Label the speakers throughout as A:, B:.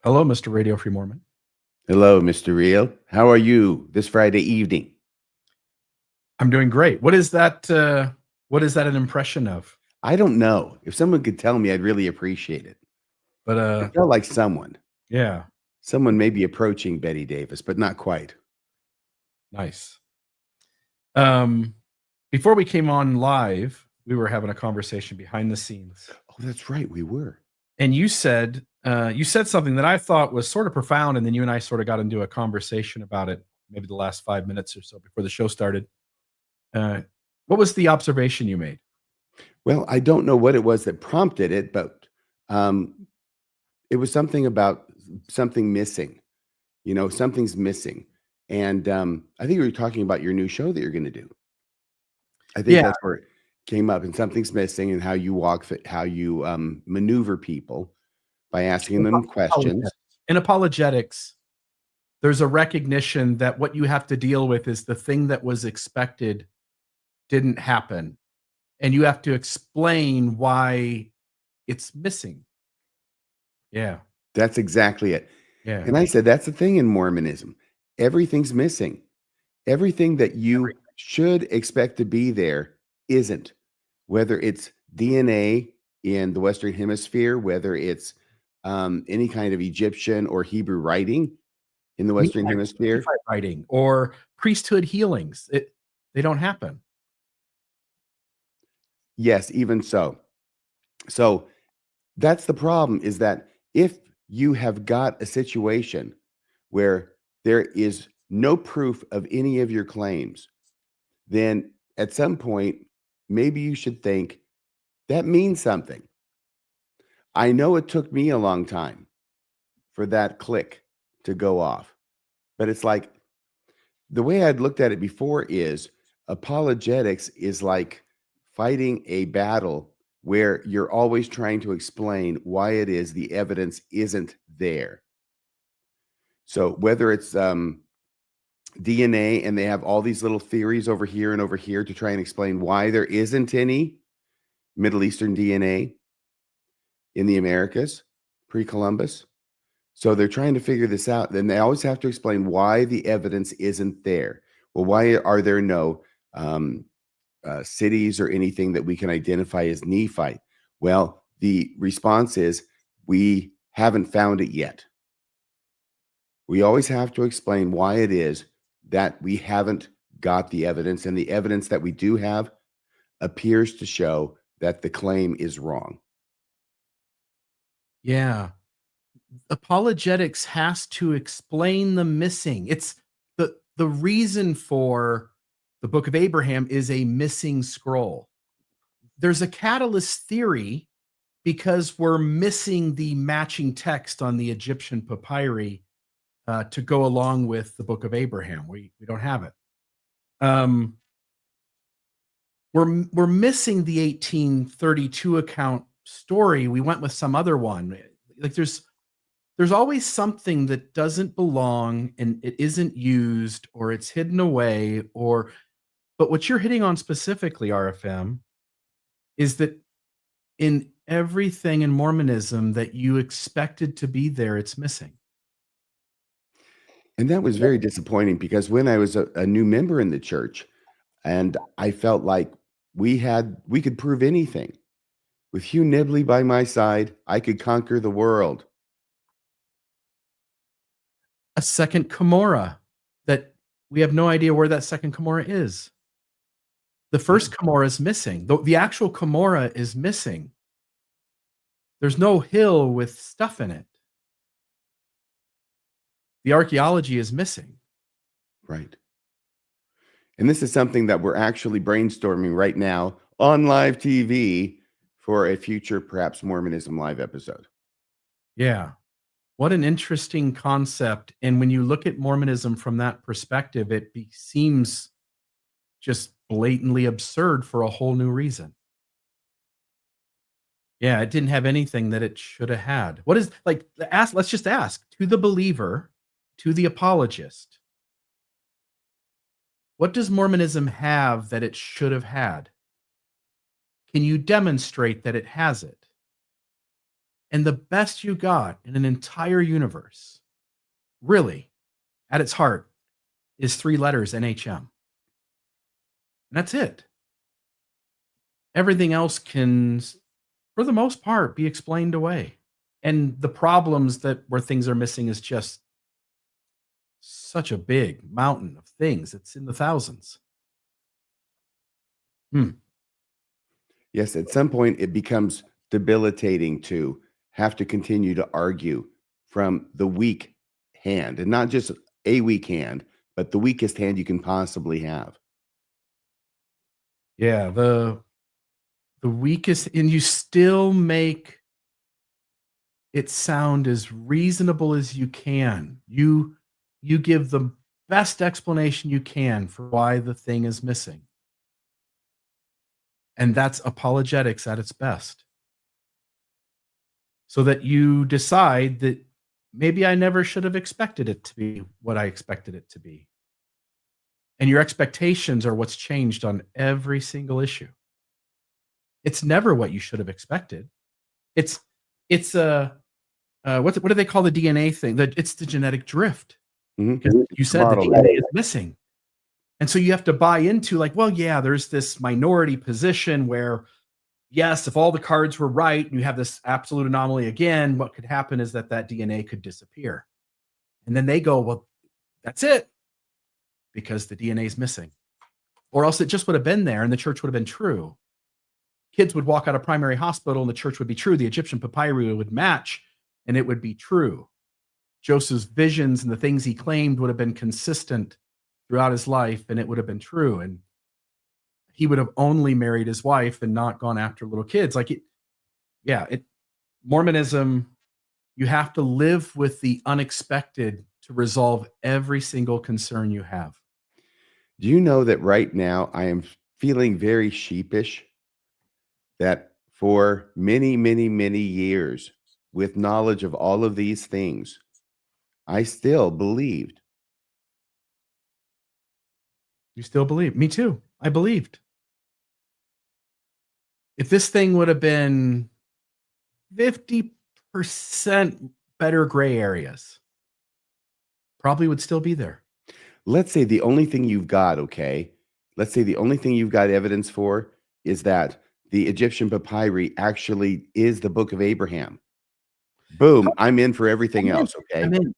A: Hello, Mr. Radio Free Mormon.
B: Hello, Mr. Real. How are you this Friday evening?
A: I'm doing great. What is that? What is that an impression of?
B: I don't know. If someone could tell me, I'd really appreciate it.
A: But
B: It felt like someone.
A: yeah,
B: Someone may be approaching Betty Davis, but not quite.
A: nice. Um, Before we came on live, we were having a conversation behind the scenes,
B: Oh, that's right. We were.
A: and you said something that I thought was sort of profound, and then you and I sort of got into a conversation about it, maybe the last 5 minutes or so before the show started. Uh, what was the observation you made?
B: Well, I don't know what it was that prompted it, but um, it was something about something missing. Something's missing. And I think we were talking about your new show that you're going to do. I think
A: Yeah,
B: that's where it came up, and something's missing, and how you how you maneuver people by asking them questions.
A: in apologetics, there's a recognition that what you have to deal with is the thing that was expected didn't happen, and you have to explain why it's missing. Yeah,
B: That's exactly it.
A: yeah.
B: And I said, that's the thing in Mormonism. Everything's missing. Everything that you
A: Everything.
B: should expect to be there isn't. Whether it's DNA in the Western Hemisphere, whether it's any kind of Egyptian or Hebrew writing in the Western Hemisphere.
A: Nephi writing or priesthood healings, they don't happen.
B: Yes, even so. So that's the problem, is that if you have got a situation where there is no proof of any of your claims, then at some point, maybe you should think that means something. I know it took me a long time for that click to go off, but it's like the way I'd looked at it before is apologetics is like fighting a battle where you're always trying to explain why it is the evidence isn't there. So whether it's DNA and they have all these little theories over here and over here to try and explain why there isn't any Middle Eastern DNA in the Americas pre-Columbus. So they're trying to figure this out. Then they always have to explain why the evidence isn't there. Well, why are there no cities or anything that we can identify as Nephite? Well, the response is we haven't found it yet. We always have to explain why it is that we haven't got the evidence, and the evidence that we do have appears to show that the claim is wrong.
A: Yeah. Apologetics has to explain the missing. It's the reason for the Book of Abraham is a missing scroll. There's a catalyst theory because we're missing the matching text on the Egyptian papyri to go along with the Book of Abraham. We don't have it. Um, we're missing the 1832 account story. We went with some other one. Like there's always something that doesn't belong and it isn't used or it's hidden away but what you're hitting on specifically, RFM, is that in everything in Mormonism that you expected to be there, it's missing.
B: And that was very disappointing, because when I was a new member in the church, and I felt like we could prove anything. With Hugh Nibley by my side, I could conquer the world.
A: A second Cumorah that we have no idea where that second Cumorah is. The first Cumorah is missing. The actual Cumorah is missing. There's no hill with stuff in it. The archaeology is missing.
B: Right. And this is something that we're actually brainstorming right now on live TV for a future, perhaps, Mormonism Live episode.
A: Yeah. What an interesting concept. And when you look at Mormonism from that perspective, seems just blatantly absurd for a whole new reason. Yeah, it didn't have anything that it should have had. What is let's just ask to the believer, to the apologist, what does Mormonism have that it should have had? Can you demonstrate that it has it? And the best you got in an entire universe, really, at its heart, is 3 letters NHM. And that's it. Everything else can, for the most part, be explained away. And the problems that where things are missing is just such a big mountain of things. It's in the thousands. Hmm.
B: Yes, at some point it becomes debilitating to have to continue to argue from the weak hand, and not just a weak hand, but the weakest hand you can possibly have.
A: Yeah, the weakest, and you still make it sound as reasonable as you can. You give the best explanation you can for why the thing is missing. And that's apologetics at its best. So that you decide that maybe I never should have expected it to be what I expected it to be. And your expectations are what's changed on every single issue. It's never what you should have expected. It's it's a what do they call the DNA thing? It's the genetic drift.
B: Mhm.
A: Because you said the
B: Bottleneck.
A: DNA is missing. And so you have to buy into like, well, yeah, there's this minority position where, yes, if all the cards were right and you have this absolute anomaly again, what could happen is that DNA could disappear. And then they go, well, that's it, because the DNA is missing. Or else it just would have been there and the church would have been true. Kids would walk out of primary hospital and the church would be true. The Egyptian papyri would match and it would be true. Joseph's visions and the things he claimed would have been consistent throughout his life, and it would have been true. And he would have only married his wife and not gone after little kids. Like it, yeah, Mormonism, you have to live with the unexpected to resolve every single concern you have.
B: Do you know that right now I am feeling very sheepish that for many, many, many years, with knowledge of all of these things, I still believed.
A: You still believe? Me too. I believed. If this thing would have been 50% better gray areas, probably would still be there.
B: Let's say the only thing you've got, okay? Let's say the only thing you've got evidence for is that the Egyptian papyri actually is the Book of Abraham. Boom, I'm in for everything else, okay?
A: I'm in.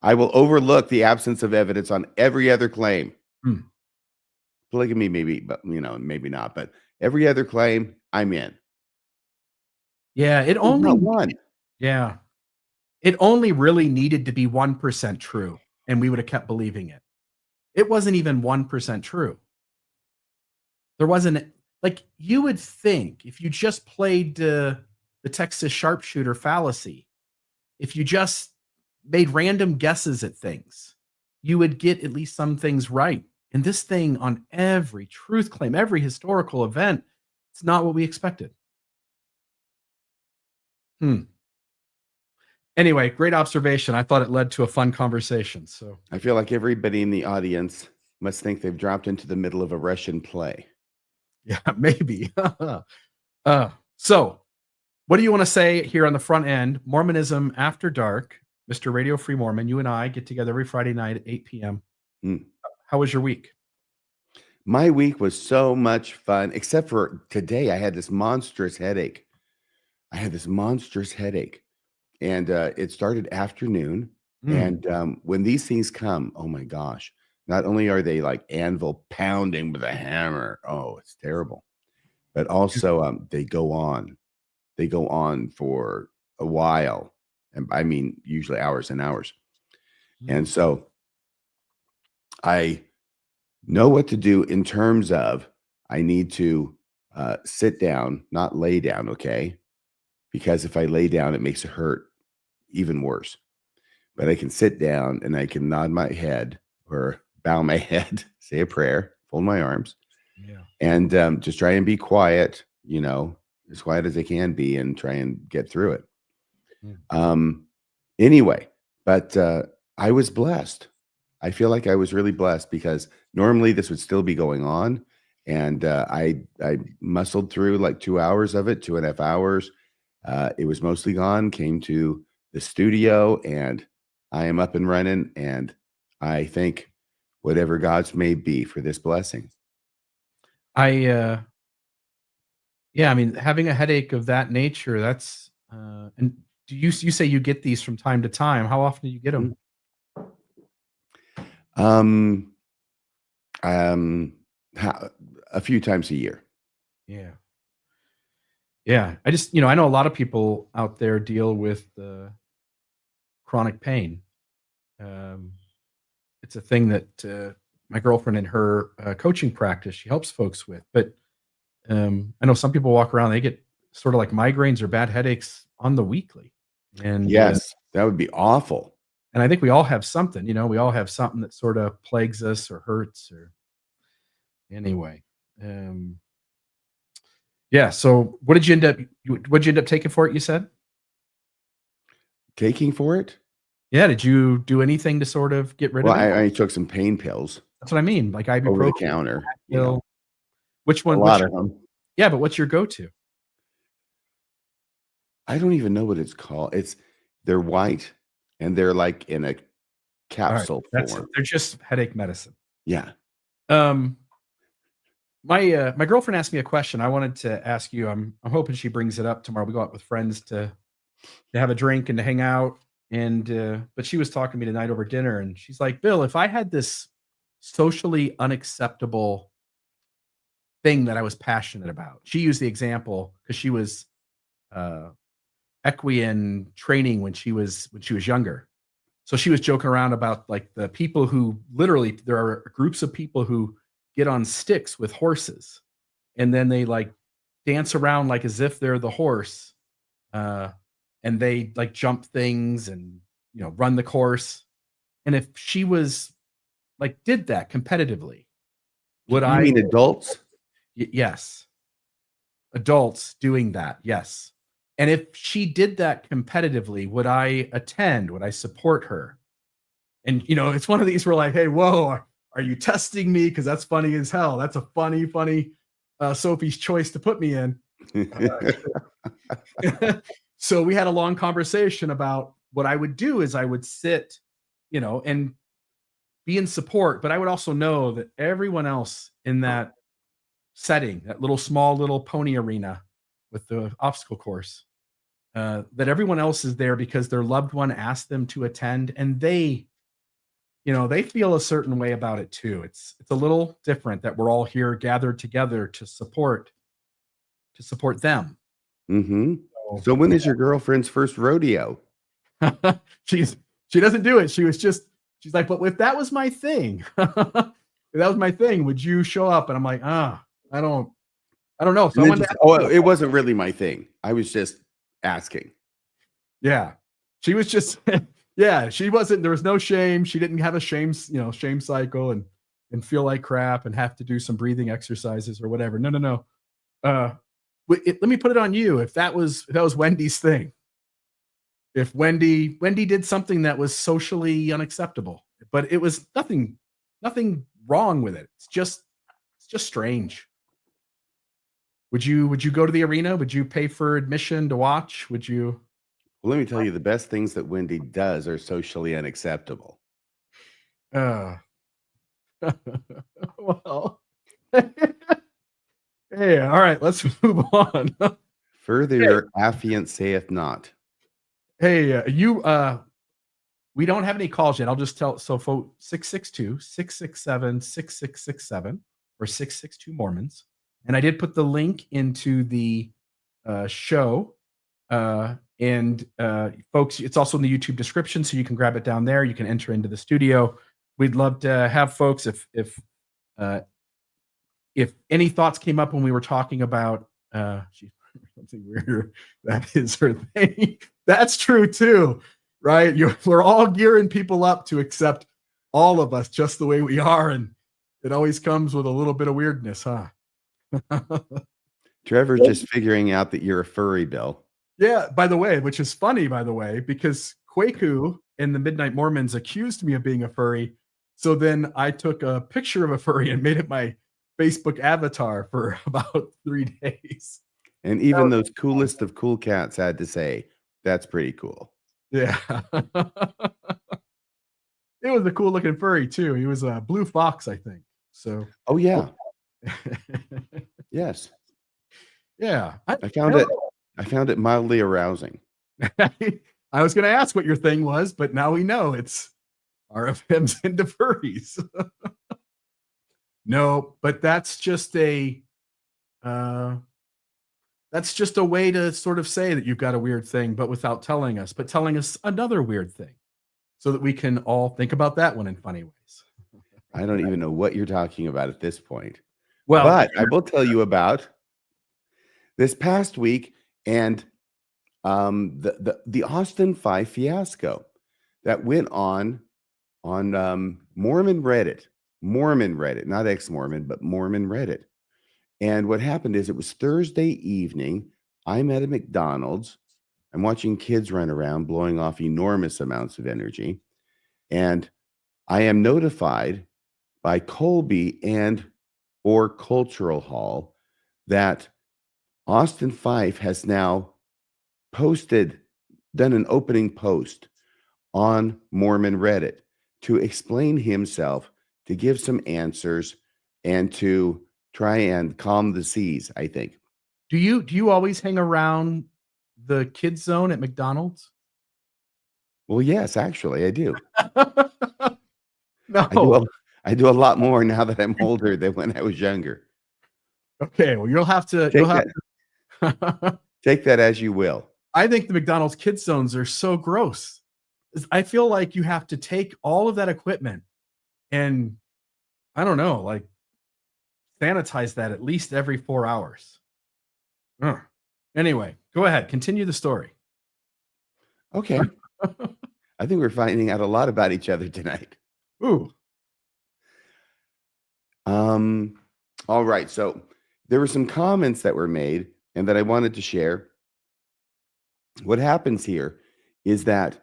B: I will overlook the absence of evidence on every other claim.
A: Hmm.
B: Polygamy, maybe, but maybe not. But every other claim, I'm in.
A: Yeah, it
B: There's
A: only
B: not one.
A: yeah. It only really needed to be 1% true, and we would have kept believing it. It wasn't even 1% true. There wasn't, like, you would think if you just played the Texas sharpshooter fallacy, if you just made random guesses at things, you would get at least some things right. And this thing, on every truth claim, every historical event, it's not what we expected. Anyway, great observation. I thought it led to a fun conversation. So
B: I feel like everybody in the audience must think they've dropped into the middle of a Russian play.
A: yeah, maybe. So what do you want to say here on the front end? Mormonism After Dark, Mr. Radio Free Mormon. You and I get together every Friday night at 8 p.m.
B: Mm.
A: How was your week?
B: My week was so much fun, except for today. I had this monstrous headache. And it started afternoon.
A: Mm.
B: And when these things come, oh my gosh, not only are they like anvil pounding with a hammer, oh, it's terrible, but also they go on. They go on for a while. And I mean, usually hours and hours. And so I know what to do in terms of I need to sit down, not lay down, okay? Because if I lay down, it makes it hurt even worse. But I can sit down and I can nod my head or bow my head, say a prayer, fold my arms,
A: Yeah.
B: and just try and be quiet, as quiet as I can be, and try and get through it. Anyway, but I was blessed. I feel like I was really blessed because normally this would still be going on. And I muscled through like 2 hours of it, 2.5 hours. It was mostly gone, came to the studio, and I am up and running, and I thank whatever God's may be for this blessing.
A: Yeah, I mean, having a headache of that nature, that's and do you say you get these from time to time? How often do you get them?
B: Um, um, a few times a year.
A: Yeah. Yeah. I just, I know a lot of people out there deal with chronic pain. Um, it's a thing that my girlfriend in her coaching practice, she helps folks with. But I know some people walk around, they get sort of like migraines or bad headaches on the weekly. And
B: Yes, that would be awful.
A: and I think we all have something, we all have something that sort of plagues us or hurts or anyway. Um, yeah. So what'd you end up taking for it, you said?
B: Taking for it?
A: Yeah. Did you do anything to sort of get rid
B: Well,
A: of it?
B: I took some pain pills
A: That's what I mean. Like
B: over the
A: ibuprofen,
B: counter,
A: Advil. Which
B: a
A: one?
B: lot of them.
A: Yeah, but what's your go-to?
B: I don't even know what it's called. They're white and they're like in a
A: All right.
B: capsule form.
A: They're just headache medicine.
B: Yeah.
A: Um, my girlfriend asked me a question. I wanted to ask you. I'm hoping she brings it up tomorrow. We go out with friends to have a drink and to hang out. And but she was talking to me tonight over dinner, and she's like, "Bill, if I had this socially unacceptable thing that I was passionate about," she used the example because she was uh, equine training when she was younger. So she was joking around about like the people who literally there are groups of people who get on sticks with horses and then they like dance around like as if they're the horse. Uh, and they like jump things and run the course. And if she was like did that competitively, would
B: You mean adults?
A: yes, adults doing that, yes. And if she did that competitively, would I attend? Would I support her? And it's one of these where like, hey, whoa, are you testing me? Because that's funny as hell. That's a funny Sophie's choice to put me in. So we had a long conversation about what I would do is I would sit, and be in support, but I would also know that everyone else in that setting, that small little pony arena with the obstacle course, that everyone else is there because their loved one asked them to attend, and they feel a certain way about it too. It's a little different that we're all here gathered together to support them.
B: Mm-hmm. So when is your girlfriend's first rodeo?
A: She doesn't do it. She's like, but if that was my thing, if that was my thing, would you show up? And I'm like, I don't know. So
B: it wasn't really my thing. I was just asking.
A: Yeah. She was just, yeah, she wasn't, there was no shame. She didn't have a shame cycle and feel like crap and have to do some breathing exercises or whatever. No. Let me put it on you. If that was Wendy's thing, if Wendy did something that was socially unacceptable, but it was nothing wrong with it. It's just strange. Would you go to the arena? Would you pay for admission to watch? Would you?
B: Well, let me tell you, the best things that Wendy does are socially unacceptable.
A: Well, hey, all right, let's move on.
B: Further affiant saith not.
A: Hey, we don't have any calls yet. I'll just tell. So, 662-667-6667 or 662 Mormons. And I did put the link into the show. And folks, it's also in the YouTube description, so you can grab it down there. You can enter into the studio. We'd love to have folks if any thoughts came up when we were talking about something weird, that is her thing. That's true too, right? We're all gearing people up to accept all of us just the way we are, and it always comes with a little bit of weirdness, huh?
B: Trevor's just figuring out that you're a furry, Bill.
A: Yeah, by the way, which is funny, by the way, because Kwaku and the Midnight Mormons accused me of being a furry. So then I took a picture of a furry and made it my Facebook avatar for about 3 days.
B: And even those coolest of cool cats had to say, "That's pretty cool."
A: Yeah. It was a cool looking furry too. He was a blue fox, I think. So
B: Oh, yeah. Yes.
A: yeah.
B: I
A: I
B: found
A: don't
B: it I found it mildly arousing.
A: know. I was gonna ask what your thing was, but now we know it's RFMs into furries. No, but uh that's just a way to sort of say that you've got a weird thing, but without telling us, but telling us another weird thing so that we can all think about that one in funny ways.
B: I don't even know what you're talking about at this point.
A: Well,
B: But I will tell you about this past week and the Austin 5 fiasco that went on Mormon Reddit, not ex-Mormon, but Mormon Reddit. And what happened is it was Thursday evening. I'm at a McDonald's. I'm watching kids run around blowing off enormous amounts of energy. And I am notified by Colby and or Cultural Hall that Austin Fife has now done an opening post on Mormon Reddit to explain himself, to give some answers, and to try and calm the seas, I think.
A: do you always hang around the kids zone at McDonald's?
B: Well, yes, actually, I do. I do
A: No.
B: a I do a lot more now that I'm older than when I was younger.
A: Okay, well, you'll
B: Take
A: have
B: that
A: to
B: take that as you will.
A: I think the McDonald's kids zones are so gross. I feel like you have to take all of that equipment and I don't know, like sanitize that at least every 4 hours. Ugh. Anyway, go ahead, continue the story.
B: Okay. I think we're finding out a lot about each other tonight.
A: Ooh.
B: Um, all right. So there were some comments that were made and that I wanted to share. What happens here is that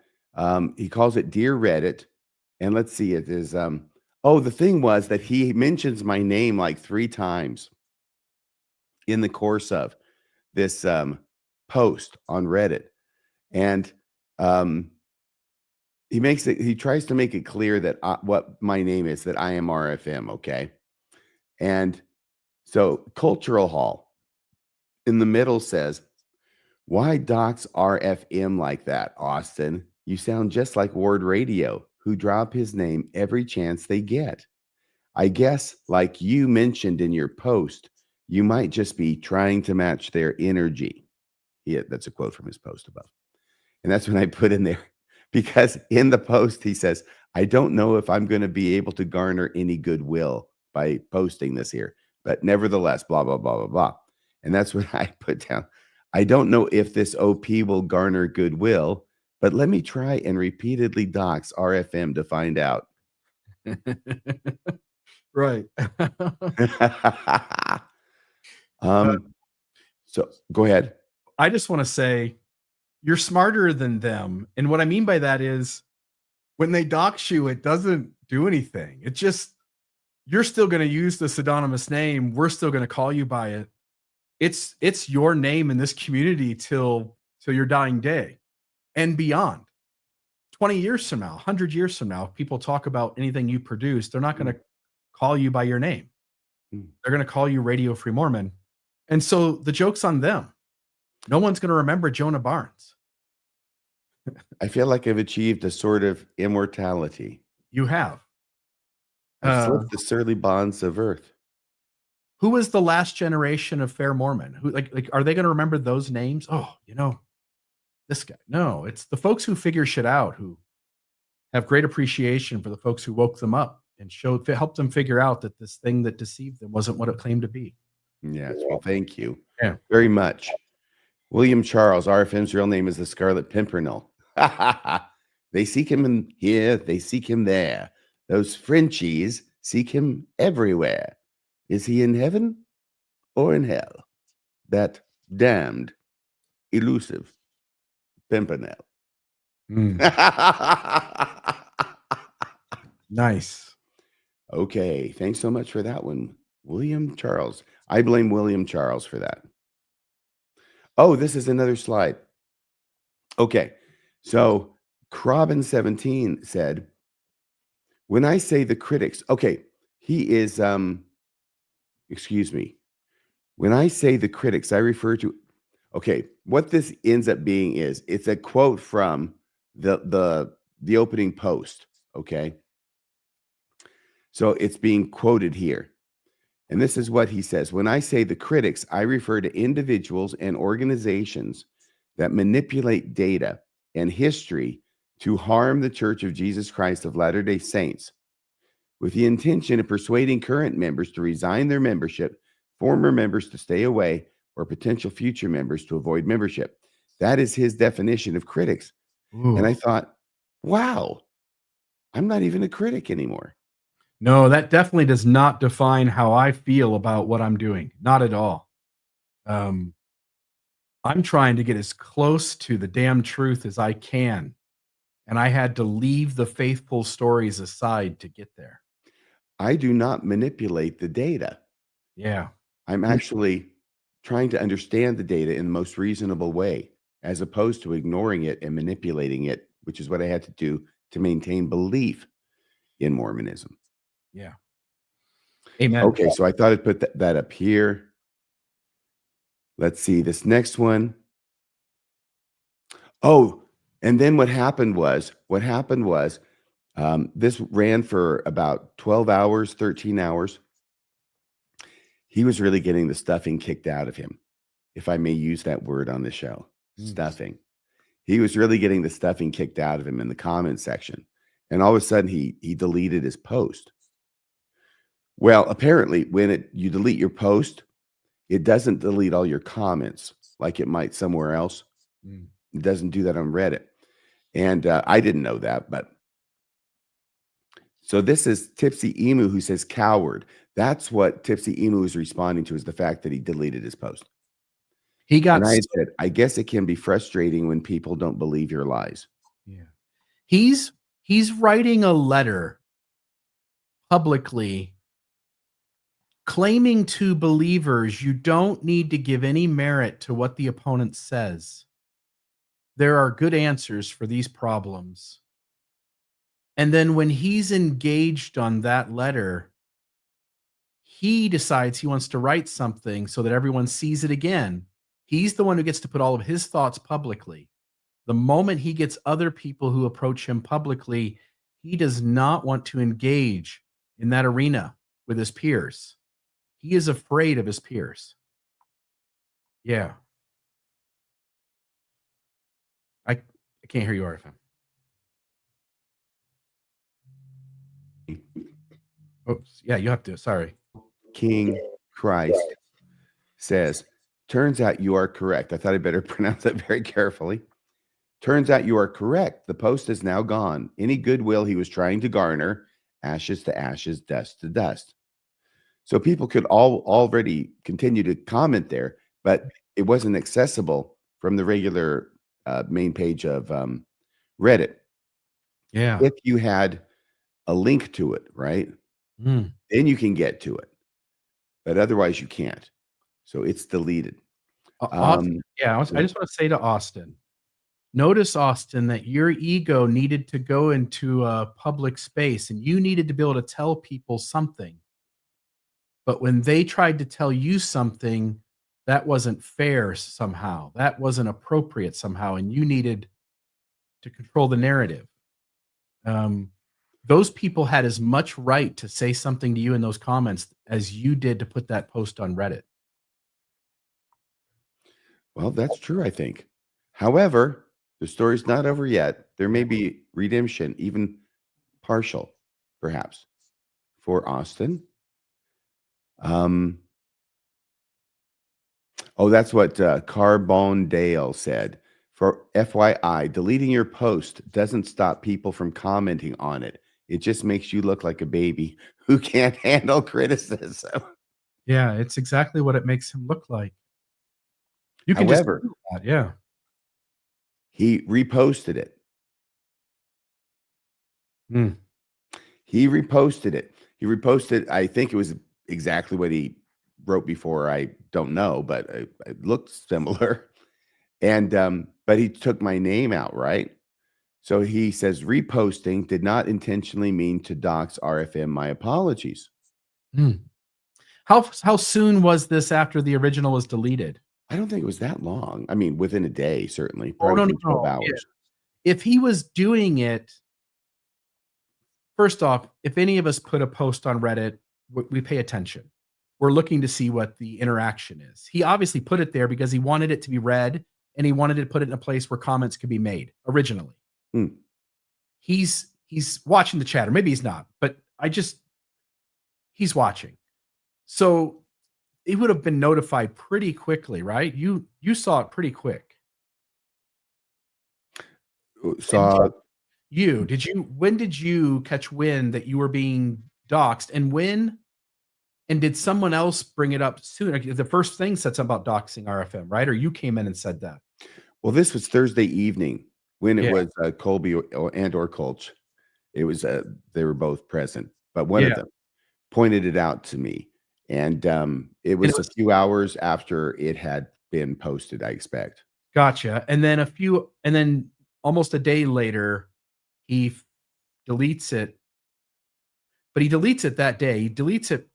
B: he calls it Dear Reddit. And let's see, it is the thing was that he mentions my name like 3 times in the course of this post on Reddit. And um he tries to make it clear that what my name is, that I am RFM, okay? And so Cultural Hall in the middle says, "Why dox RFM like that, Austin? You sound just like Ward Radio, who drop his name every chance they get. I guess, like you mentioned in your post, you might just be trying to match their energy." Yeah, that's a quote from his post above. And that's when I put in there, because in the post he says, "I don't know if I'm going to be able to garner any goodwill by posting this here, but nevertheless, blah, blah, blah, blah, blah." And that's what I put down. "I don't know if this OP will garner goodwill, but let me try and repeatedly dox RFM to find out."
A: Right.
B: um, so go ahead.
A: I just wanna say, you're smarter than them, and what I mean by that is, when they dox you, it doesn't do anything. It just you're still gonna use the pseudonymous name, we're still gonna call you by it. It's your name in this community till your dying day and beyond. 20 years from now, 100 years from now, if people talk about anything you produce, they're not gonna call you by your name.
B: Mm.
A: They're gonna call you Radio Free Mormon, and so the joke's on them. No one's gonna remember Jonah Barnes.
B: I feel like I've achieved a sort of immortality.
A: You have.
B: I've
A: Uh,
B: slipped the surly bonds of earth.
A: who was the last generation of Fair Mormon? Who like are they gonna remember those names? Oh, this guy. No, it's the folks who figure shit out who have great appreciation for the folks who woke them up and helped them figure out that this thing that deceived them wasn't what it claimed to be.
B: Yes. Well, thank you
A: Yeah.
B: very much. William Charles, RFM's real name is the Scarlet Pimpernel. They seek him in here, they seek him there. Those Frenchies seek him everywhere. Is he in heaven or in hell? That damned, elusive Pimpernel.
A: Mm, nice.
B: Okay, thanks so much for that one, William Charles. I blame William Charles for that. Oh, this is another slide. Okay. So Crobin17 said, when I say the critics, okay, he is, excuse me. When I say the critics, I refer to, okay, what this ends up being is it's a quote from the opening post. Okay. So it's being quoted here. And this is what he says. When I say the critics, I refer to individuals and organizations that manipulate data and history to harm the Church of Jesus Christ of Latter-day Saints with the intention of persuading current members to resign their membership, former members to stay away, or potential future members to avoid membership. That is his definition of critics. And I
A: Ooh.
B: thought, wow, I'm not even a critic anymore.
A: No, that definitely does not define how I feel about what I'm doing. Not at all. Um, I'm trying to get as close to the damn truth as I can. And I had to leave the faithful stories aside to get there.
B: I do not manipulate the data.
A: Yeah.
B: I'm actually trying to understand the data in the most reasonable way, as opposed to ignoring it and manipulating it, which is what I had to do to maintain belief in Mormonism.
A: Yeah. Amen.
B: Okay, so I thought I'd put that up here. Let's see this next one. Oh, and then what happened was, this ran for about 12 hours, 13 hours. He was really getting the stuffing kicked out of him, if I may use that word on the show, stuffing. He was really getting the stuffing kicked out of him in the comment section. And all of a sudden he deleted his post. Well, apparently when you delete your post, it doesn't delete all your comments like it might somewhere else.
A: Mm.
B: It doesn't do that on Reddit. And I didn't know that, but so this is Tipsy Emu who says coward. That's what Tipsy Emu is responding to, is the fact that he deleted his post.
A: He got
B: And I
A: so
B: had said, I guess it can be frustrating when people don't believe your lies.
A: yeah. He's writing a letter publicly claiming to believers you don't need to give any merit to what the opponent says. There are good answers for these problems. And then when he's engaged on that letter, he decides he wants to write something so that everyone sees it again. He's the one who gets to put all of his thoughts publicly. The moment he gets other people who approach him publicly, he does not want to engage in that arena with his peers. He is afraid of his peers. Yeah. I can't hear you, RFM. Oops. Yeah, you have to. Sorry.
B: King Christ says, turns out you are correct. I thought I better pronounce that very carefully. Turns out you are correct. The post is now gone. Any goodwill he was trying to garner, ashes to ashes, dust to dust. So people could already continue to comment there, but it wasn't accessible from the regular main page of Reddit.
A: Yeah.
B: If you had a link to it, right?
A: Mm.
B: Then you can get to it, but otherwise you can't. So it's deleted.
A: Austin, yeah, I just want to say to Austin, notice, Austin, that your ego needed to go into a public space and you needed to be able to tell people something. But when they tried to tell you something, that wasn't fair somehow. That wasn't appropriate somehow. And you needed to control the narrative. Those people had as much right to say something to you in those comments as you did to put that post on Reddit.
B: Well, that's true, I think. However, the story's not over yet. There may be redemption, even partial, perhaps, for Austin. Oh, that's what Carbone Dale said. For FYI, deleting your post doesn't stop people from commenting on it. It just makes you look like a baby who can't handle criticism.
A: Yeah, it's exactly what it makes him look like. You can
B: However,
A: just do that, yeah.
B: he reposted it.
A: Mm.
B: He reposted it. He reposted, I think it was exactly what he wrote before. I don't know, but it looked similar. And but he took my name out, right? So he says reposting did not intentionally mean to dox RFM. My apologies.
A: Hmm. How soon was this after the original was deleted?
B: I don't think it was that long. I mean, within a day, certainly,
A: Oh,
B: probably
A: no, no,
B: within 12
A: no. Yeah.
B: hours.
A: If he was doing it, first off, if any of us put a post on Reddit, we pay attention. We're looking to see what the interaction is. He obviously put it there because he wanted it to be read and he wanted to put it in a place where comments could be made originally.
B: Hmm.
A: He's watching the chat, or maybe he's not, but he's watching. So he would have been notified pretty quickly, right? You saw it pretty quick.
B: Saw
A: When did you catch wind that you were being doxxed, and did someone else bring it up soon? Like, the first thing said something about doxing RFM, right? Or you came in and said that?
B: Well, this was Thursday evening when it
A: Yeah.
B: was Colby or Colch. It was they were both present, but one of
A: Yeah.
B: them pointed it out to me, and it
A: And
B: was a few hours after it had been posted, I expect.
A: gotcha. And then almost a day later, he deletes it, but he deletes it that day. He deletes it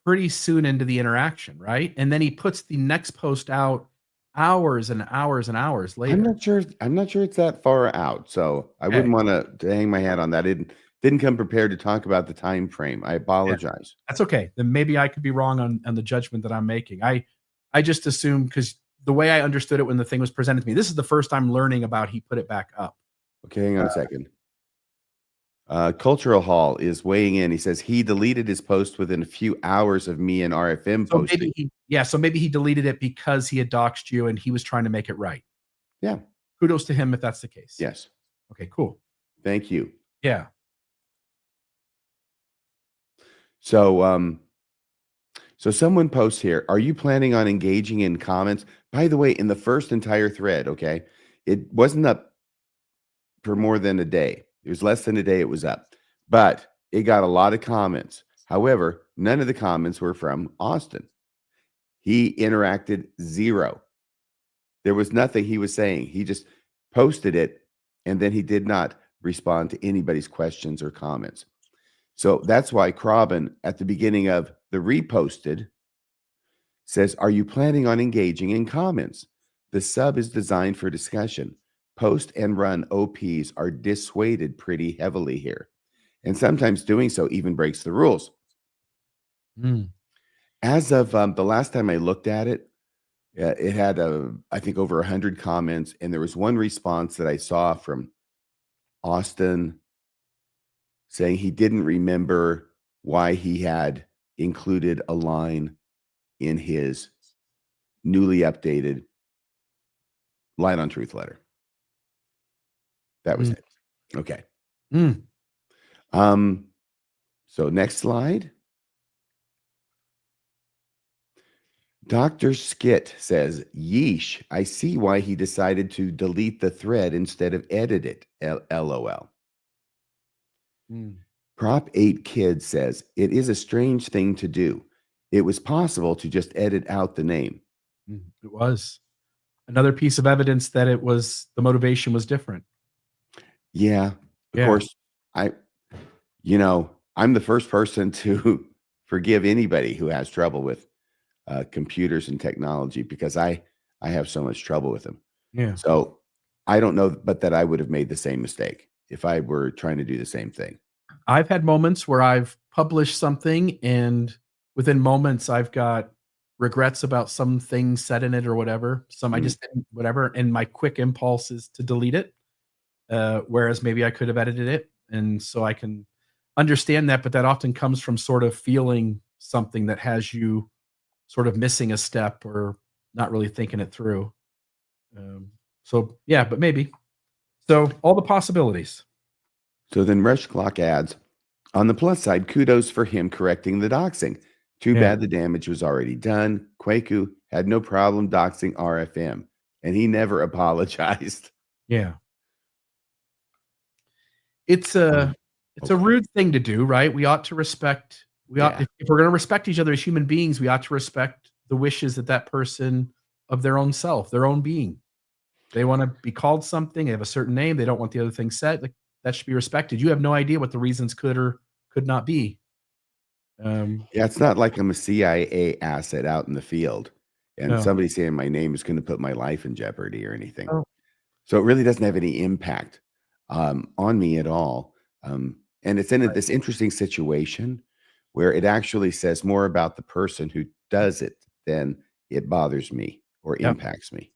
A: pretty soon into the interaction, right? And then he puts the next post out hours and hours and hours
B: I'm
A: later.
B: not sure. I'm not sure it's that far out, so I
A: Okay.
B: wouldn't want to hang my hat on that. It didn't come prepared to talk about the time frame. I
A: Yeah,
B: apologize.
A: that's okay. Then maybe I could be wrong on the judgment that I'm making. I just assumed, because the way I understood it when the thing was presented to me, this is the first I'm learning about he put it back up.
B: Okay, hang on a second. Cultural Hall is weighing in. He says he deleted his post within a few hours of me and RFM
A: So
B: posting.
A: maybe he deleted it because he had doxed you and he was trying to make it right.
B: Yeah.
A: Kudos to him if that's the case.
B: Yes.
A: Okay, cool.
B: Thank you.
A: Yeah.
B: So, so someone posts here, are you planning on engaging in comments? By the way, in the first entire thread, okay, it wasn't up for more than a day. It was less than a day it was up, but it got a lot of comments. However, none of the comments were from Austin. He interacted zero. There was nothing he was saying. He just posted it, and then he did not respond to anybody's questions or comments. So that's why Crobin, at the beginning of the reposted, says, are you planning on engaging in comments? The sub is designed for discussion. Post and run OPs are dissuaded pretty heavily here. And sometimes doing so even breaks the rules.
A: Mm.
B: As of the last time I looked at it, it had, I think, over 100 comments. And there was one response that I saw from Austin saying he didn't remember why he had included a line in his newly updated Light on Truth letter. That was it. Okay.
A: Mm.
B: So next slide. Dr. Skit says, yeesh, I see why he decided to delete the thread instead of edit it. LOL.
A: Mm.
B: Prop 8 Kid says, it is a strange thing to do. It was possible to just edit out the name.
A: It was another piece of evidence that the motivation was different.
B: Yeah. Of course, I'm the first person to forgive anybody who has trouble with computers and technology, because I have so much trouble with them.
A: Yeah.
B: So I don't know, but that I would have made the same mistake if I were trying to do the same thing.
A: I've had moments where I've published something, and within moments I've got regrets about some things said in it or whatever. I just didn't, whatever. And my quick impulse is to delete it. Whereas maybe I could have edited it. And so I can understand that, but that often comes from sort of feeling something that has you sort of missing a step or not really thinking it through. So yeah, but maybe. So all the possibilities.
B: So then Rush Clock adds, on the plus side, kudos for him correcting the doxing. Too bad the damage was already done. Kwaku had no problem doxing RFM, and he never apologized.
A: Yeah. It's a rude thing to do, right? We ought to respect, if we're going to respect each other as human beings, we ought to respect the wishes that person of their own self, their own being. They want to be called something. They have a certain name. They don't want the other thing said. Like, that should be respected. You have no idea what the reasons could or could not be.
B: Yeah, it's not like I'm a CIA asset out in the field and
A: No.
B: somebody saying my name is gonna put my life in jeopardy or anything.
A: Oh,
B: So it really doesn't have any impact, on me at all. And it's in
A: right.
B: this interesting situation where it actually says more about the person who does it than it bothers me or
A: Yep.
B: impacts me.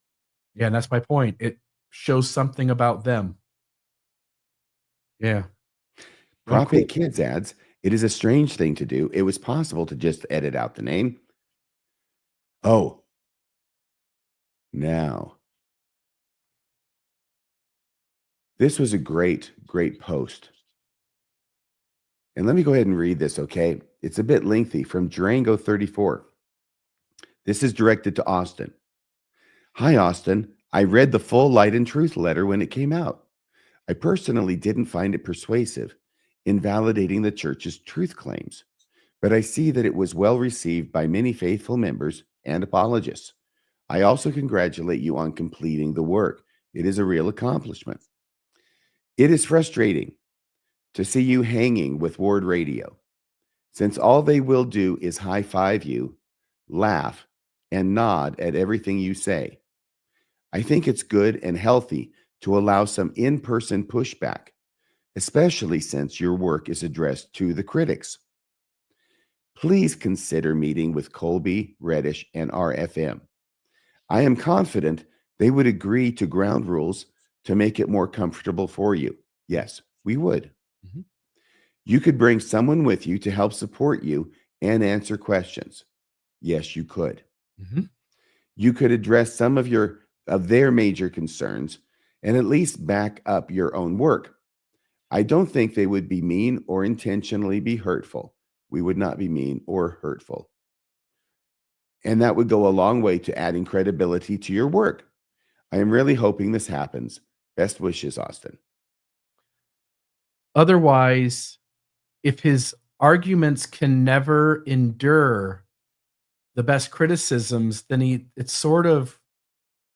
A: Yeah, and that's my point. It shows something about them. Yeah. No,
B: Prop 8
A: cool.
B: Kids adds, "It is a strange thing to do. It was possible to just edit out the name." Oh, now this was a great, great post. And let me go ahead and read this, okay? It's a bit lengthy from Durango34. This is directed to Austin. "Hi, Austin. I read the full Light and Truth letter when it came out. I personally didn't find it persuasive in validating the church's truth claims, but I see that it was well received by many faithful members and apologists. I also congratulate you on completing the work. It is a real accomplishment. It is frustrating to see you hanging with Ward Radio, since all they will do is high five you, laugh, and nod at everything you say. I think it's good and healthy to allow some in person pushback, especially since your work is addressed to the critics. Please consider meeting with Colby, Reddish, and RFM. I am confident they would agree to ground rules to make it more comfortable for you. Yes, we would.
A: Mhm.
B: You could bring someone with you to help support you and answer questions. Yes, you could.
A: Mhm.
B: You could address some of their major concerns and at least back up your own work. I don't think they would be mean or intentionally be hurtful. We would not be mean or hurtful. And that would go a long way to adding credibility to your work. I am really hoping this happens. Best wishes, Austin."
A: Otherwise, if his arguments can never endure the best criticisms, then it's sort of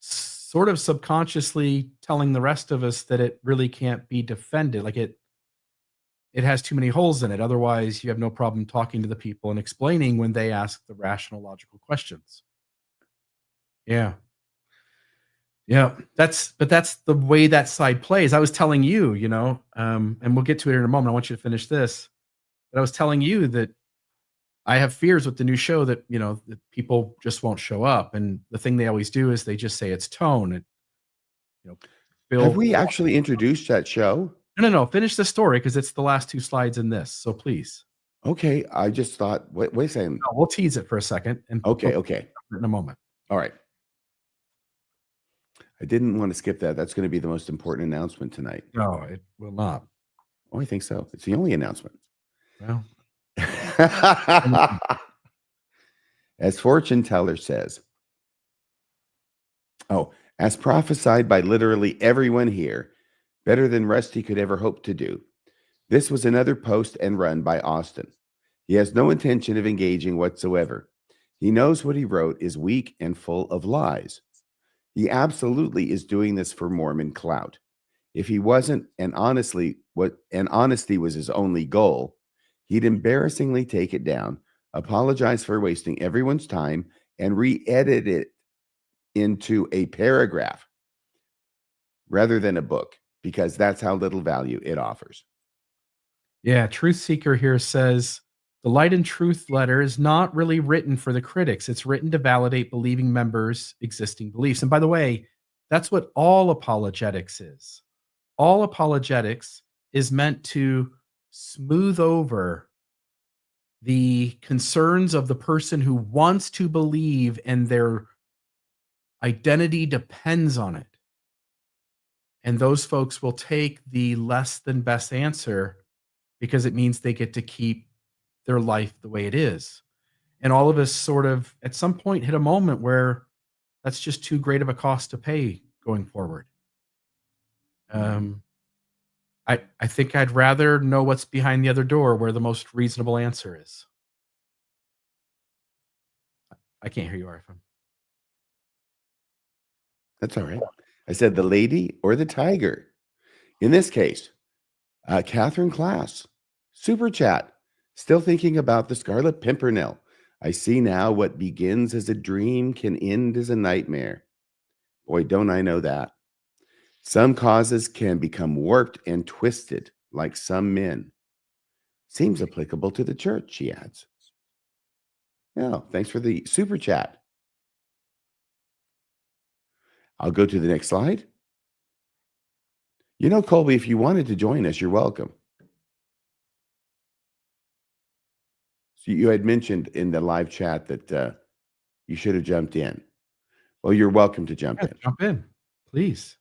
A: subconsciously telling the rest of us that it really can't be defended. Like, it has too many holes in it. Otherwise, you have no problem talking to the people and explaining when they ask the rational, logical questions. Yeah. Yeah. That's the way that side plays. I was telling you, and we'll get to it in a moment. I want you to finish this. But I was telling you that I have fears with the new show that, that people just won't show up. And the thing they always do is they just say it's tone. And, you know,
B: Have
A: Bill,
B: we actually introduced that show?
A: no. Finish the story because it's the last two slides in this. So please.
B: Okay, I just thought, wait a second.
A: No, we'll tease it for a second and we'll
B: Okay.
A: in a moment.
B: All right. I didn't want to skip that. That's going to be the most important announcement tonight.
A: No, it will not.
B: Oh, I think so. It's the only announcement.
A: Well,
B: As fortune teller says, oh, as prophesied by literally everyone here, better than Rusty could ever hope to do. This was another post and run by Austin. He has no intention of engaging whatsoever. He knows what he wrote is weak and full of lies. He absolutely is doing this for Mormon clout. If he wasn't, and honesty was his only goal, he'd embarrassingly take it down, apologize for wasting everyone's time, and re-edit it into a paragraph rather than a book, because that's how little value it offers.
A: yeah, Truth Seeker here says the Light and Truth letter is not really written for the critics. It's written to validate believing members' existing beliefs. And by the way, that's what all apologetics is. All apologetics is meant to smooth over the concerns of the person who wants to believe and their identity depends on it. And those folks will take the less than best answer because it means they get to keep their life the way it is. And all of us sort of at some point hit a moment where that's just too great of a cost to pay going forward. Um, I think I'd rather know what's behind the other door where the most reasonable answer is. I can't hear you, Arfan.
B: That's all right. I said the lady or the tiger. In this case, Catherine Class, super chat. Still thinking about the Scarlet Pimpernel. I see now what begins as a dream can end as a nightmare. Boy, don't I know that. Some causes can become warped and twisted, like some men. Seems applicable to the church, she adds. Oh, thanks for the super chat. I'll go to the next slide. You know, Colby, if you wanted to join us, you're welcome. So you had mentioned in the live chat that you should have jumped in. Well, you're welcome to jump in.
A: Jump in, please.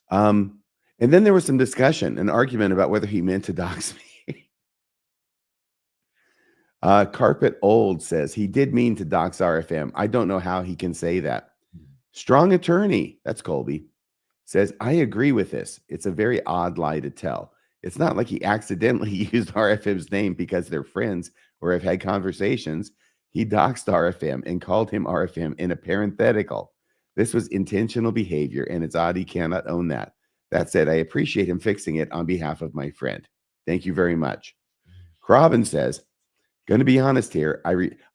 B: And then there was some discussion, an argument about whether he meant to dox me. Carpet Old says he did mean to dox RFM. I don't know how he can say that. Strong Attorney, that's Colby, says, I agree with this. It's a very odd lie to tell. It's not like he accidentally used RFM's name because they're friends or have had conversations. He doxed RFM and called him RFM in a parenthetical. This was intentional behavior, and it's odd he cannot own that. That said, I appreciate him fixing it on behalf of my friend. Thank you very much. Robin says, going to be honest here,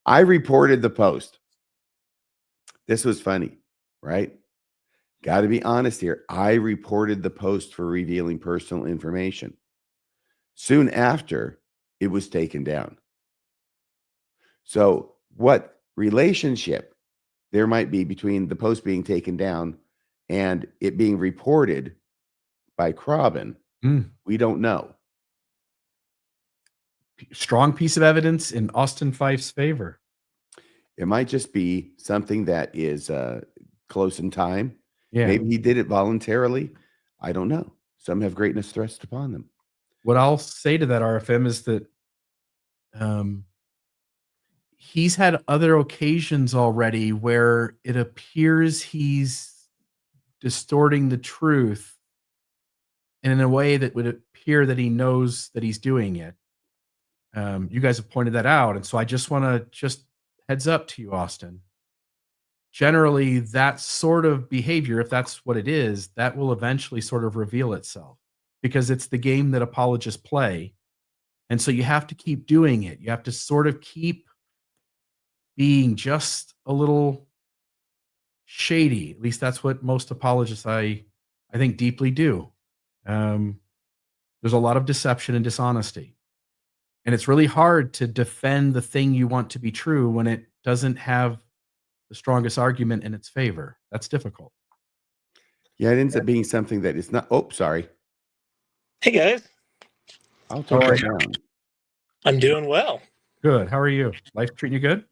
B: I reported the post. This was funny, right? Got to be honest here. I reported the post for revealing personal information. Soon after, it was taken down. So what relationship there might be between the post being taken down and it being reported by Crobin, we don't know.
A: Strong piece of evidence in Austin Fife's favor.
B: It might just be something that is close in time.
A: Yeah.
B: Maybe he did it voluntarily. I don't know. Some have greatness thrust upon them.
A: What I'll say to that, RFM, is that he's had other occasions already where it appears he's distorting the truth in a way that would appear that he knows that he's doing it. You guys have pointed that out. And so I just want to heads up to you, Austin. Generally, that sort of behavior, if that's what it is, that will eventually sort of reveal itself because it's the game that apologists play. And so you have to keep doing it. You have to sort of keep being just a little shady. At least that's what most apologists, I think, deeply do. There's a lot of deception and dishonesty. And it's really hard to defend the thing you want to be true when it doesn't have the strongest argument in its favor. That's difficult.
B: Yeah, it ends up being something that is not. Oh, sorry.
C: Hey, guys.
B: I'll take it down.
C: I'm doing well.
A: Good. How are you? Life treating you good?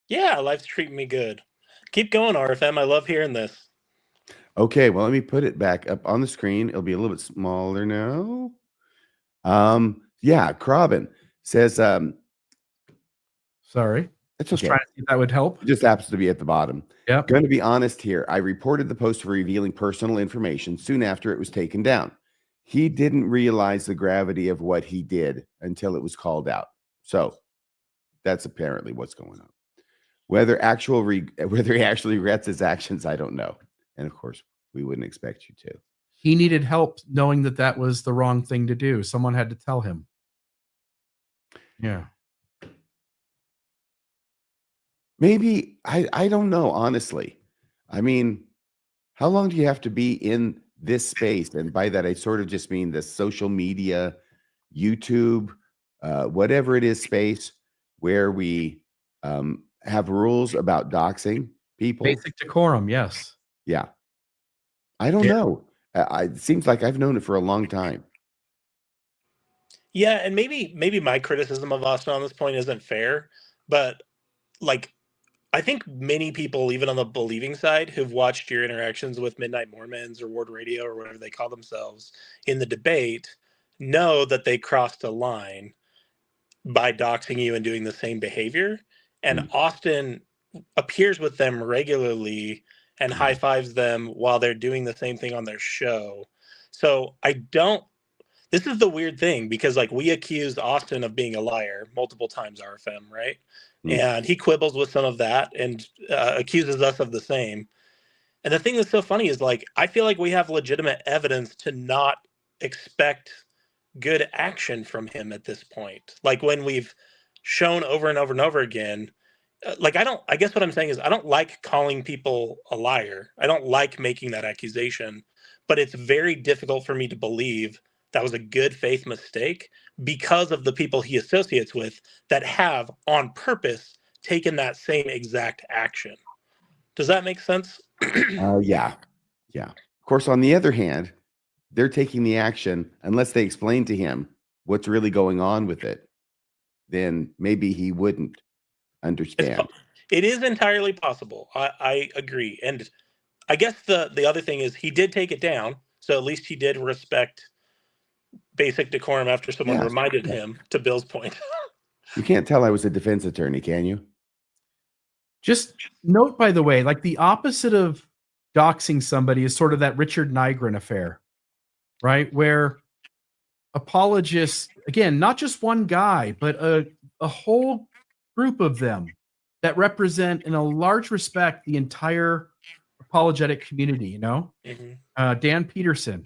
C: Yeah, life's treating me good. Keep going, RFM. I love hearing this.
B: Okay, well, let me put it back up on the screen. It'll be a little bit smaller now. Yeah, Crobin says,
A: sorry.
B: That's
A: Just
B: okay.
A: trying to see if that would help.
B: It just happens to be at the bottom.
A: Yeah.
B: Going to be honest here. I reported the post for revealing personal information soon after it was taken down. He didn't realize the gravity of what he did until it was called out. So that's apparently what's going on. Whether he actually regrets his actions, I don't know. And of course, we wouldn't expect you to.
A: He needed help knowing that that was the wrong thing to do. Someone had to tell him. Yeah.
B: Maybe, I don't know, honestly. I mean, how long do you have to be in this space? And by that, I sort of just mean the social media, YouTube, whatever it is space where we have rules about doxing people.
A: Basic decorum, yes.
B: Yeah. I don't know. It seems like I've known it for a long time.
C: Yeah, and maybe my criticism of Austin on this point isn't fair, but like I think many people, even on the believing side, who've watched your interactions with Midnight Mormons or Ward Radio or whatever they call themselves in the debate, know that they crossed a line by doxing you and doing the same behavior. And Austin appears with them regularly and high fives them while they're doing the same thing on their show. So this is the weird thing, because like we accused Austin of being a liar multiple times, RFM, right? And he quibbles with some of that and accuses us of the same. And the thing that's so funny is, like, I feel like we have legitimate evidence to not expect good action from him at this point. Like, when we've shown over and over and over again, I guess what I'm saying is I don't like calling people a liar. I don't like making that accusation, but it's very difficult for me to believe that was a good faith mistake because of the people he associates with that have on purpose taken that same exact action. Does that make sense?
B: Yeah. Of course, on the other hand, they're taking the action unless they explain to him what's really going on with it. Then maybe he wouldn't understand.
C: It is entirely possible. I agree. And I guess the other thing is he did take it down, so at least he did respect basic decorum after someone reminded him, to Bill's point.
B: You can't tell I was a defense attorney, can you?
A: Just note, by the way, like the opposite of doxing somebody is sort of that Richard Nygren affair, right? Where apologists, again, not just one guy, but a whole group of them that represent, in a large respect, the entire apologetic community, you know?
C: Mm-hmm.
A: Dan Peterson.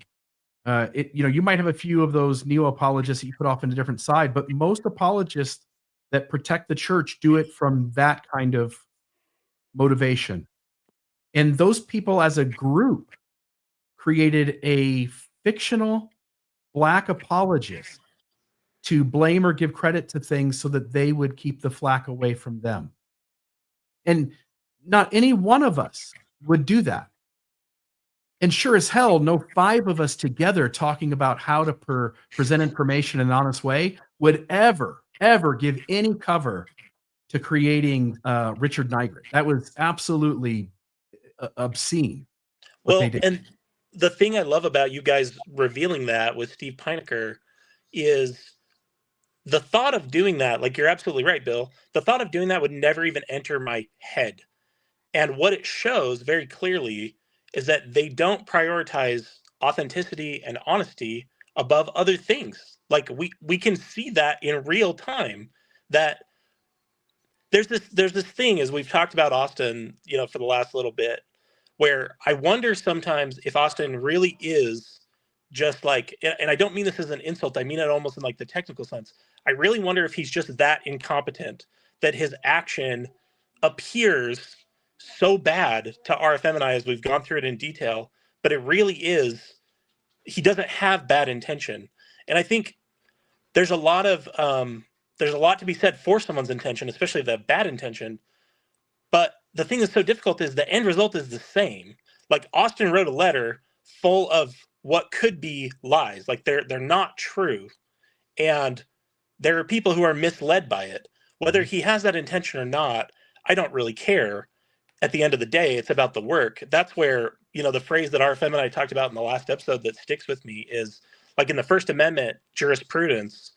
A: You might have a few of those neo-apologists that you put off in a different side, but most apologists that protect the church do it from that kind of motivation. And those people as a group created a fictional black apologist to blame or give credit to things so that they would keep the flack away from them. And not any one of us would do that. And sure as hell, no five of us together talking about how to present information in an honest way would ever give any cover to creating Richard Nygren. That was absolutely obscene.
C: Well, and the thing I love about you guys revealing that with Steve Pinecker is the thought of doing that. Like, you're absolutely right, Bill. The thought of doing that would never even enter my head. And what it shows very clearly is that they don't prioritize authenticity and honesty above other things. Like, we can see that in real time, that there's this thing, as we've talked about Austin, for the last little bit, where I wonder sometimes if Austin really is just like, and I don't mean this as an insult, I mean it almost in like the technical sense. I really wonder if he's just that incompetent that his action appears so bad to RFM and I, as we've gone through it in detail, but it really is, he doesn't have bad intention. And I think there's a lot to be said for someone's intention, especially the bad intention. But the thing that's so difficult is the end result is the same. Like, Austin wrote a letter full of what could be lies. Like, they're not true. And there are people who are misled by it. Whether he has that intention or not, I don't really care. At the end of the day, it's about the work. That's where, the phrase that RFM and I talked about in the last episode that sticks with me is, like, in the First Amendment jurisprudence,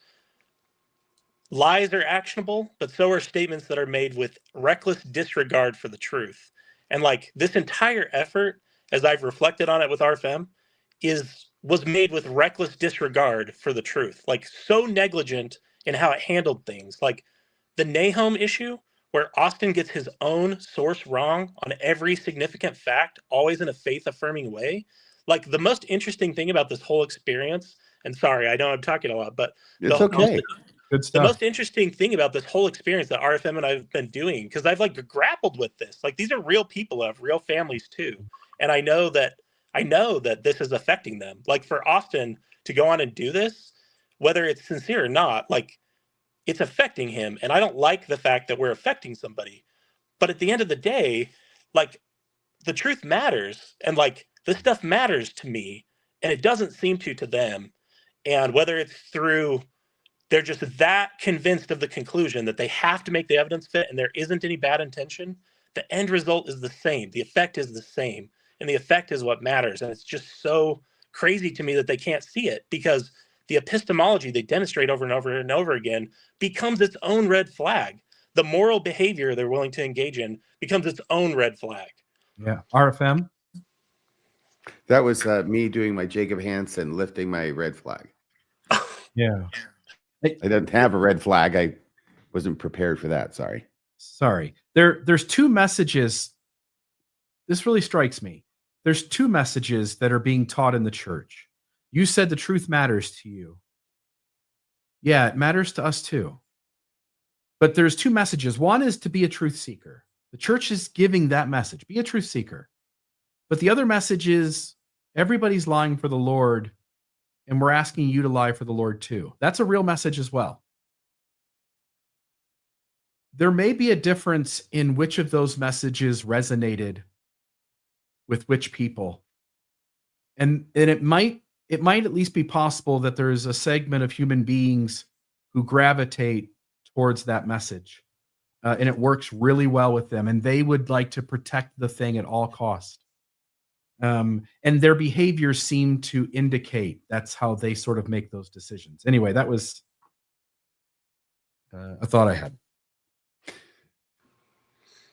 C: lies are actionable, but so are statements that are made with reckless disregard for the truth. And like, this entire effort, as I've reflected on it with RFM, was made with reckless disregard for the truth. Like, so negligent in how it handled things. Like the Nahum issue, where Austin gets his own source wrong on every significant fact, always in a faith-affirming way. Like, the most interesting thing about this whole experience, and sorry, I know I'm talking a lot, but
B: it's okay.
A: Good stuff.
C: The most interesting thing about this whole experience that RFM and I've been doing, because I've like grappled with this, like, these are real people who have real families too. And I know that this is affecting them. Like, for Austin to go on and do this, whether it's sincere or not, like, it's affecting him. And I don't like the fact that we're affecting somebody. But at the end of the day, like, the truth matters. And like, this stuff matters to me. And it doesn't seem to them. And whether it's through, they're just that convinced of the conclusion that they have to make the evidence fit and there isn't any bad intention, the end result is the same. The effect is the same. And the effect is what matters. And it's just so crazy to me that they can't see it, because the epistemology they demonstrate over and over and over again becomes its own red flag. The moral behavior they're willing to engage in becomes its own red flag.
A: Yeah. RFM?
B: That was me doing my Jacob Hansen, lifting my red flag.
A: Yeah.
B: I didn't have a red flag. I wasn't prepared for that. Sorry.
A: There's two messages. This really strikes me. there's two messages that are being taught in the church. You said the truth matters to you. Yeah, it matters to us too. But there's two messages. One is to be a truth seeker. The church is giving that message. Be a truth seeker. But the other message is everybody's lying for the Lord, and we're asking you to lie for the Lord too. That's a real message as well. There may be a difference in which of those messages resonated with which people. And it might at least be possible that there's a segment of human beings who gravitate towards that message. And it works really well with them, and they would like to protect the thing at all costs. And their behaviors seem to indicate that's how they sort of make those decisions. Anyway, that was a thought I had.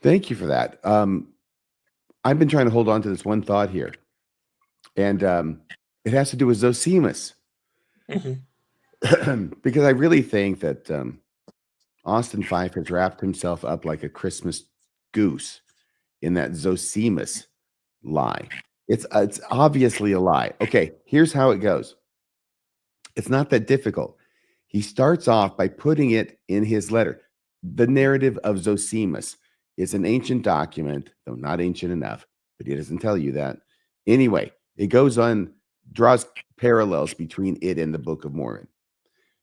B: Thank you for that. I've been trying to hold on to this one thought here, and it has to do with Zosimus.
C: Mm-hmm.
B: Because I really think that Austin Fife has wrapped himself up like a Christmas goose in that Zosimus lie. It's obviously a lie. Okay, here's how it goes. It's not that difficult. He starts off by putting it in his letter. The narrative of Zosimus is an ancient document, though not ancient enough, but he doesn't tell you that. Anyway, it goes on, draws parallels between it and the Book of Mormon.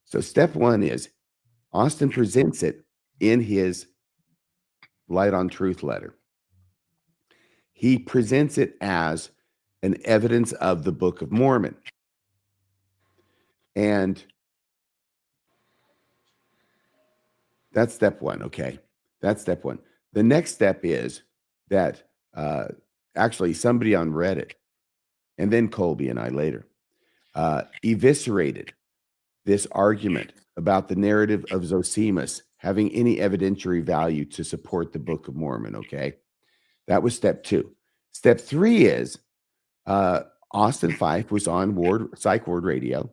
B: So step one is Austin presents it in his Light on Truth letter. He presents it as an evidence of the Book of Mormon. And that's step one, okay? That's step one. The next step is that actually somebody on Reddit, and then Colby and I later, eviscerated this argument about the narrative of Zosimus having any evidentiary value to support the Book of Mormon, okay? That was step two. Step three is Austin Fife was on Psych Ward Radio,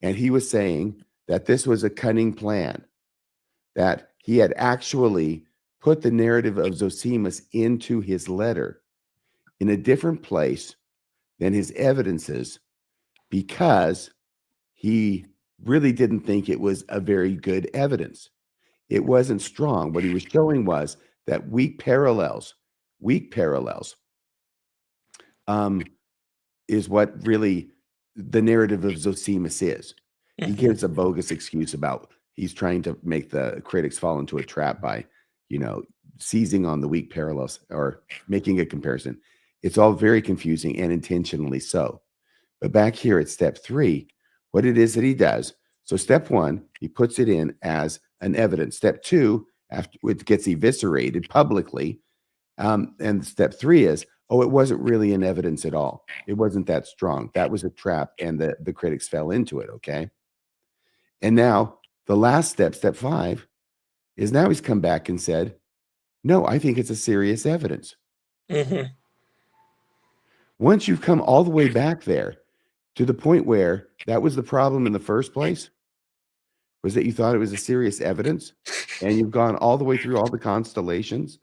B: and he was saying that this was a cunning plan, that he had actually put the narrative of Zosimus into his letter in a different place than his evidences because he really didn't think it was a very good evidence. It wasn't strong. What he was showing was that weak parallels is what really the narrative of Zosimus is. He gives a bogus excuse about he's trying to make the critics fall into a trap by, seizing on the weak parallels or making a comparison. It's all very confusing and intentionally so. But back here at step three, what it is that he does. So step one, he puts it in as an evidence. Step two, after it gets eviscerated publicly. And step three is, it wasn't really an evidence at all. It wasn't that strong. That was a trap, and the critics fell into it, okay? And now the last step, step five, is now he's come back and said, no, I think it's a serious evidence.
C: Mm-hmm.
B: Once you've come all the way back there to the point where that was the problem in the first place, was that you thought it was a serious evidence, and you've gone all the way through all the constellations,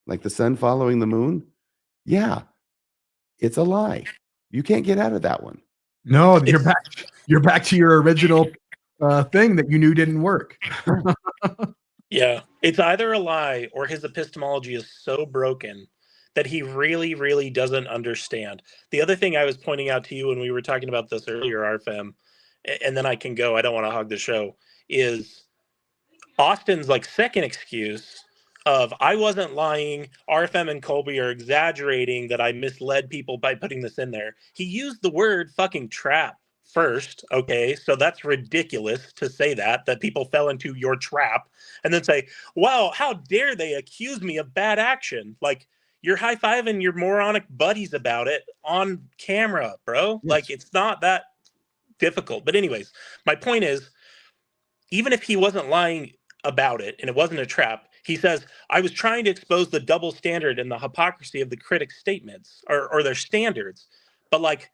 B: like the sun following the moon, yeah, it's a lie. You can't get out of that one.
A: No, you're back to your original thing that you knew didn't work.
C: Yeah, it's either a lie or his epistemology is so broken that he really, really doesn't understand. The other thing I was pointing out to you when we were talking about this earlier, RFM, and then I can go, I don't want to hog the show, is Austin's second excuse of I wasn't lying, RFM and Colby are exaggerating that I misled people by putting this in there. He used the word fucking trap first, okay? So that's ridiculous to say that people fell into your trap, and then say, wow, how dare they accuse me of bad action? You're high-fiving your moronic buddies about it on camera, bro.
A: Yes.
C: It's not that difficult. But anyways, my point is, even if he wasn't lying about it and it wasn't a trap, he says, I was trying to expose the double standard and the hypocrisy of the critics' statements or their standards. But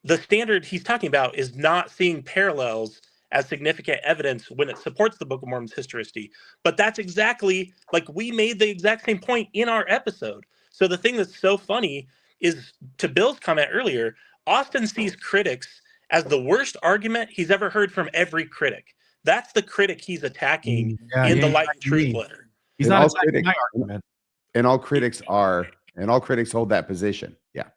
C: the standard he's talking about is not seeing parallels as significant evidence when it supports the Book of Mormon's historicity. But that's exactly, we made the exact same point in our episode. So the thing that's so funny is, to Bill's comment earlier, Austin sees critics as the worst argument he's ever heard from every critic. That's the critic he's attacking
A: Yeah,
C: in
A: he
C: the
A: ain't
C: Light and
A: attacking
C: Truth
A: me.
C: letter.
A: He's
B: And
A: not
B: all
A: attacking
B: critics-
A: my argument.
B: And all critics hold that position. Yeah.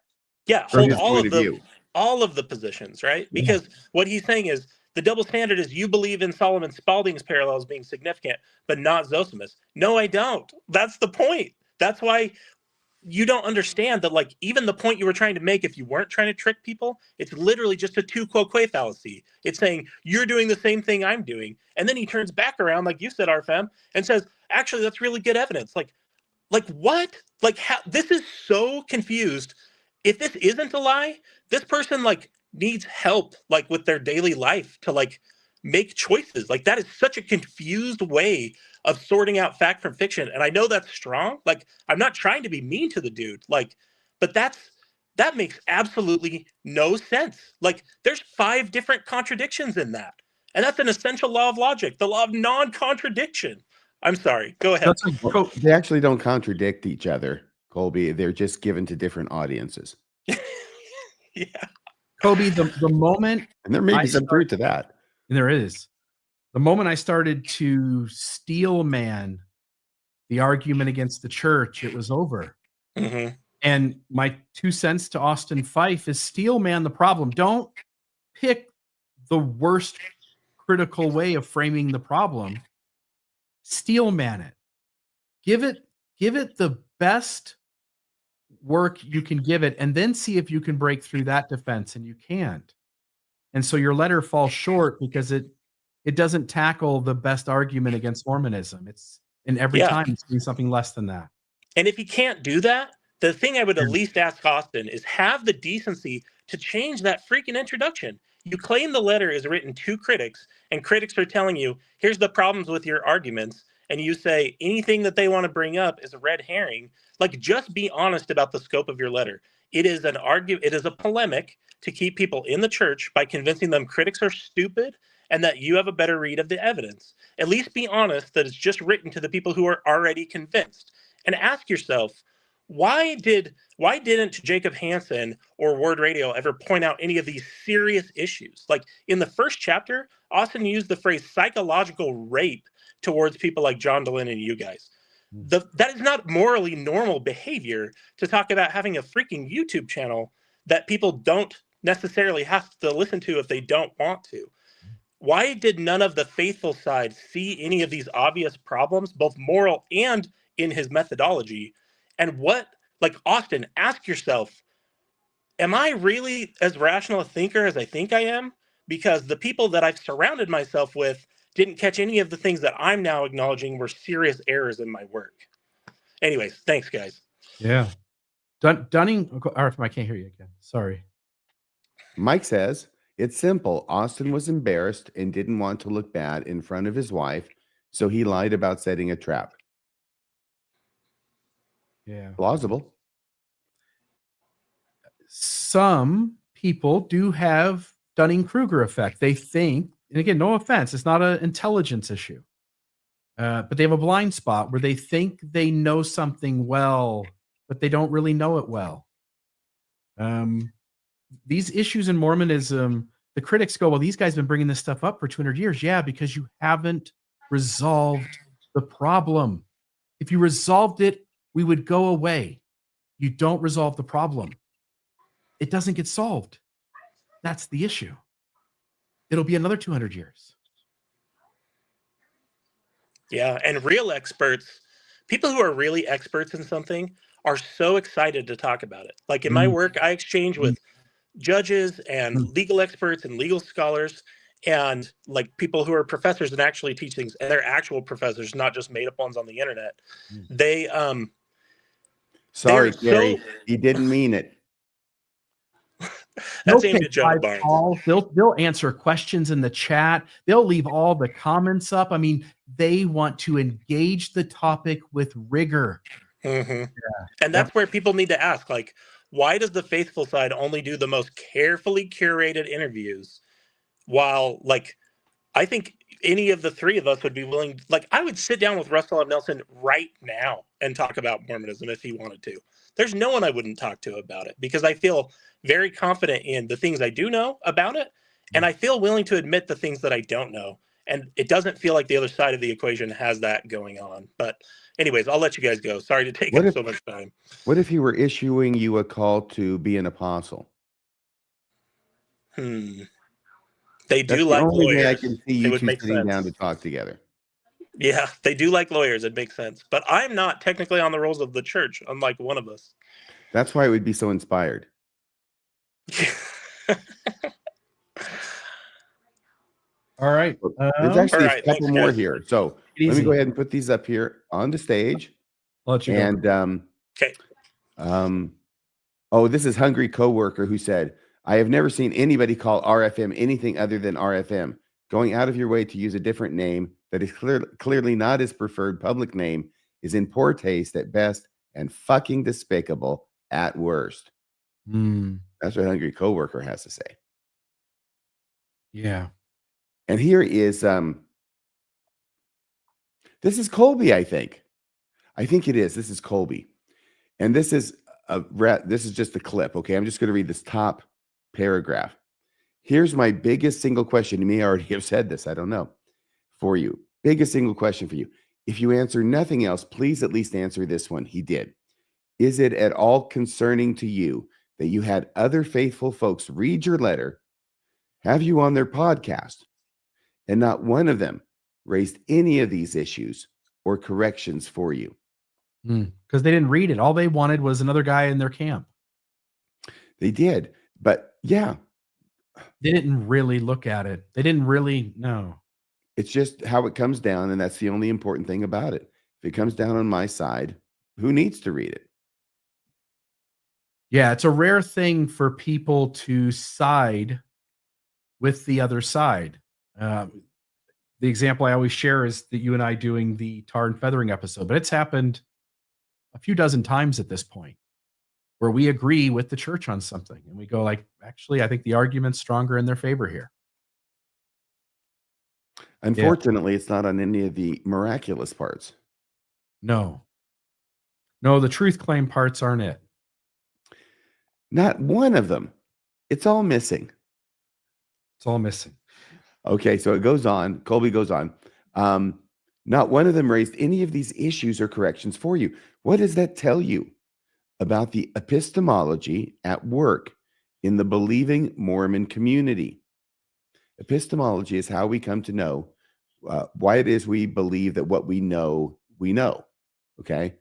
C: Yeah,
B: From
C: hold
B: his point of view.
C: all of the positions, right?
A: Yeah.
C: Because what he's saying is the double standard is you believe in Solomon Spaulding's parallels being significant, but not Zosimus. No, I don't. That's the point. That's why you don't understand that, like, even the point you were trying to make, if you weren't trying to trick people, it's literally just a tu quoque fallacy. It's saying you're doing the same thing I'm doing. And then he turns back around, like you said, RFM, and says, actually, that's really good evidence. Like what? Like, how? This is so confused. If this isn't a lie, this person like needs help, like with their daily life to like make choices. Like, that is such a confused way of sorting out fact from fiction. And I know that's strong. Like, I'm not trying to be mean to the dude. Like, but that makes absolutely no sense. Like, there's 5 different contradictions in that. And that's an essential law of logic, the law of non-contradiction. I'm sorry. Go ahead.
B: They actually don't contradict each other, Colby. They're just given to different audiences.
C: Yeah.
A: Kobe, the moment,
B: And there may be some truth to that.
A: and there is, the moment I started to steel man the argument against the church, it was over.
C: Mm-hmm.
A: And my 2 cents to Austin Fife is steel man the problem. Don't pick the worst critical way of framing the problem. Steel man it. Give it the best work you can give it, and then see if you can break through that defense, and you can't. And so your letter falls short because it doesn't tackle the best argument against Mormonism. And every time it's doing something less than that.
C: And if he can't do that, the thing I would at least ask Austin is have the decency to change that freaking introduction. You claim the letter is written to critics, and critics are telling you, here's the problems with your arguments, and you say anything that they want to bring up is a red herring. Like, just be honest about the scope of your letter. It is a polemic to keep people in the church by convincing them critics are stupid and that you have a better read of the evidence. At least be honest that it's just written to the people who are already convinced. And ask yourself, why didn't Jacob Hansen or Word Radio ever point out any of these serious issues? Like, in the first chapter, Austin used the phrase psychological rape towards people like John Dehlin and you guys. That is not morally normal behavior to talk about having a freaking YouTube channel that people don't necessarily have to listen to if they don't want to. Why did none of the faithful side see any of these obvious problems, both moral and in his methodology? And Austin, ask yourself, am I really as rational a thinker as I think I am? Because the people that I've surrounded myself with didn't catch any of the things that I'm now acknowledging were serious errors in my work. Anyways, thanks, guys.
A: Yeah. Dunning, or I can't hear you again. Sorry.
B: Mike says, it's simple. Austin was embarrassed and didn't want to look bad in front of his wife, so he lied about setting a trap.
A: Yeah.
B: Plausible.
A: Some people do have Dunning-Kruger effect. They think, and again, no offense, it's not an intelligence issue, but they have a blind spot where they think they know something well, but they don't really know it well. These issues in Mormonism, the critics go, well, these guys have been bringing this stuff up for 200 years. Yeah, because you haven't resolved the problem. If you resolved it, we would go away. You don't resolve the problem. It doesn't get solved. That's the issue. It'll be another 200 years.
C: Yeah, and real experts, people who are really experts in something, are so excited to talk about it. Like in my work, I exchange with judges and legal experts and legal scholars and like people who are professors and actually teach things, and they're actual professors, not just made up ones on the internet. They
B: Sorry, Gary, he didn't mean it.
C: That's aimed at John Barnes.
A: They'll answer questions in the chat. They'll leave all the comments up. I mean, they want to engage the topic with rigor.
C: Yeah. And that's where people need to ask, like, why does the faithful side only do the most carefully curated interviews? While, like, I think any of the three of us would be willing, like, I would sit down with Russell M. Nelson right now and talk about Mormonism if he wanted to. there's no one I wouldn't talk to about it, because I feel very confident in the things I do know about it, and I feel willing to admit the things that I don't know. And it doesn't feel like the other side of the equation has that going on. But anyways, I'll let you guys go. Sorry to take
B: What
C: up
B: if
C: so much time.
B: what if he were issuing you a call to be an apostle?
C: They
B: That's
C: do
B: the
C: like
B: only way I
C: lawyers.
B: can see
C: It
B: you
C: would
B: two
C: make
B: sitting down to
C: sense.
B: talk together.
C: Yeah, they do like lawyers. It makes sense. But I'm not technically on the rolls of the church, unlike one of us.
B: That's why it would be so inspired.
A: All right.
B: There's actually
C: All
B: a
C: right,
B: couple
C: thanks,
B: more
C: guys.
B: here. So let me go ahead and put these up here on the stage.
A: I'll let you go.
B: And
C: Okay.
B: oh, this is Hungry Coworker who said, I have never seen anybody call RFM anything other than RFM. Going out of your way to use a different name that is clearly not his preferred public name is in poor taste at best and fucking despicable at worst. That's what Hungry Coworker has to say.
A: Yeah.
B: And here is this is Colby, I think. I think it is. This is Colby. And this is just a clip, okay? I'm just going to read this top paragraph. Here's my biggest single question. You may already have said this, I don't know, for you. Biggest single question for you. If you answer nothing else, please at least answer this one. He did. Is it at all concerning to you that you had other faithful folks read your letter, have you on their podcast, and not one of them raised any of these issues or corrections for you?
A: Because they didn't read it. All they wanted was another guy in their camp.
B: They did. But yeah,
A: they didn't really look at it. They didn't really know.
B: It's just how it comes down, and that's the only important thing about it. If it comes down on my side, who needs to read it?
A: Yeah, it's a rare thing for people to side with the other side. The example I always share is that you and I doing the tar and feathering episode, but it's happened a few dozen times at this point where we agree with the church on something and we go like, actually, I think the argument's stronger in their favor here.
B: Unfortunately, it's not on any of the miraculous parts.
A: No, the truth claim parts aren't it.
B: Not one of them. It's all missing.
A: It's all missing.
B: Okay, so it goes on. Colby goes on. Not one of them raised any of these issues or corrections for you. What does that tell you about the epistemology at work in the believing Mormon community? Epistemology is how we come to know why it is we believe that what we know, okay?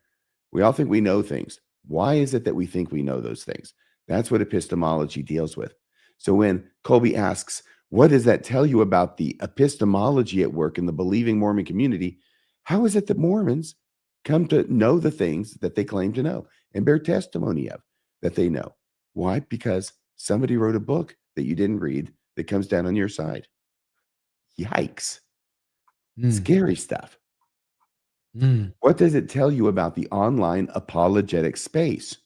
B: We all think we know things. Why is it that we think we know those things? That's what epistemology deals with. So when Colby asks, what does that tell you about the epistemology at work in the believing Mormon community? How is it that Mormons come to know the things that they claim to know and bear testimony of that they know? Why? Because somebody wrote a book that you didn't read that comes down on your side. Yikes. Scary stuff. What does it tell you about the online apologetic space?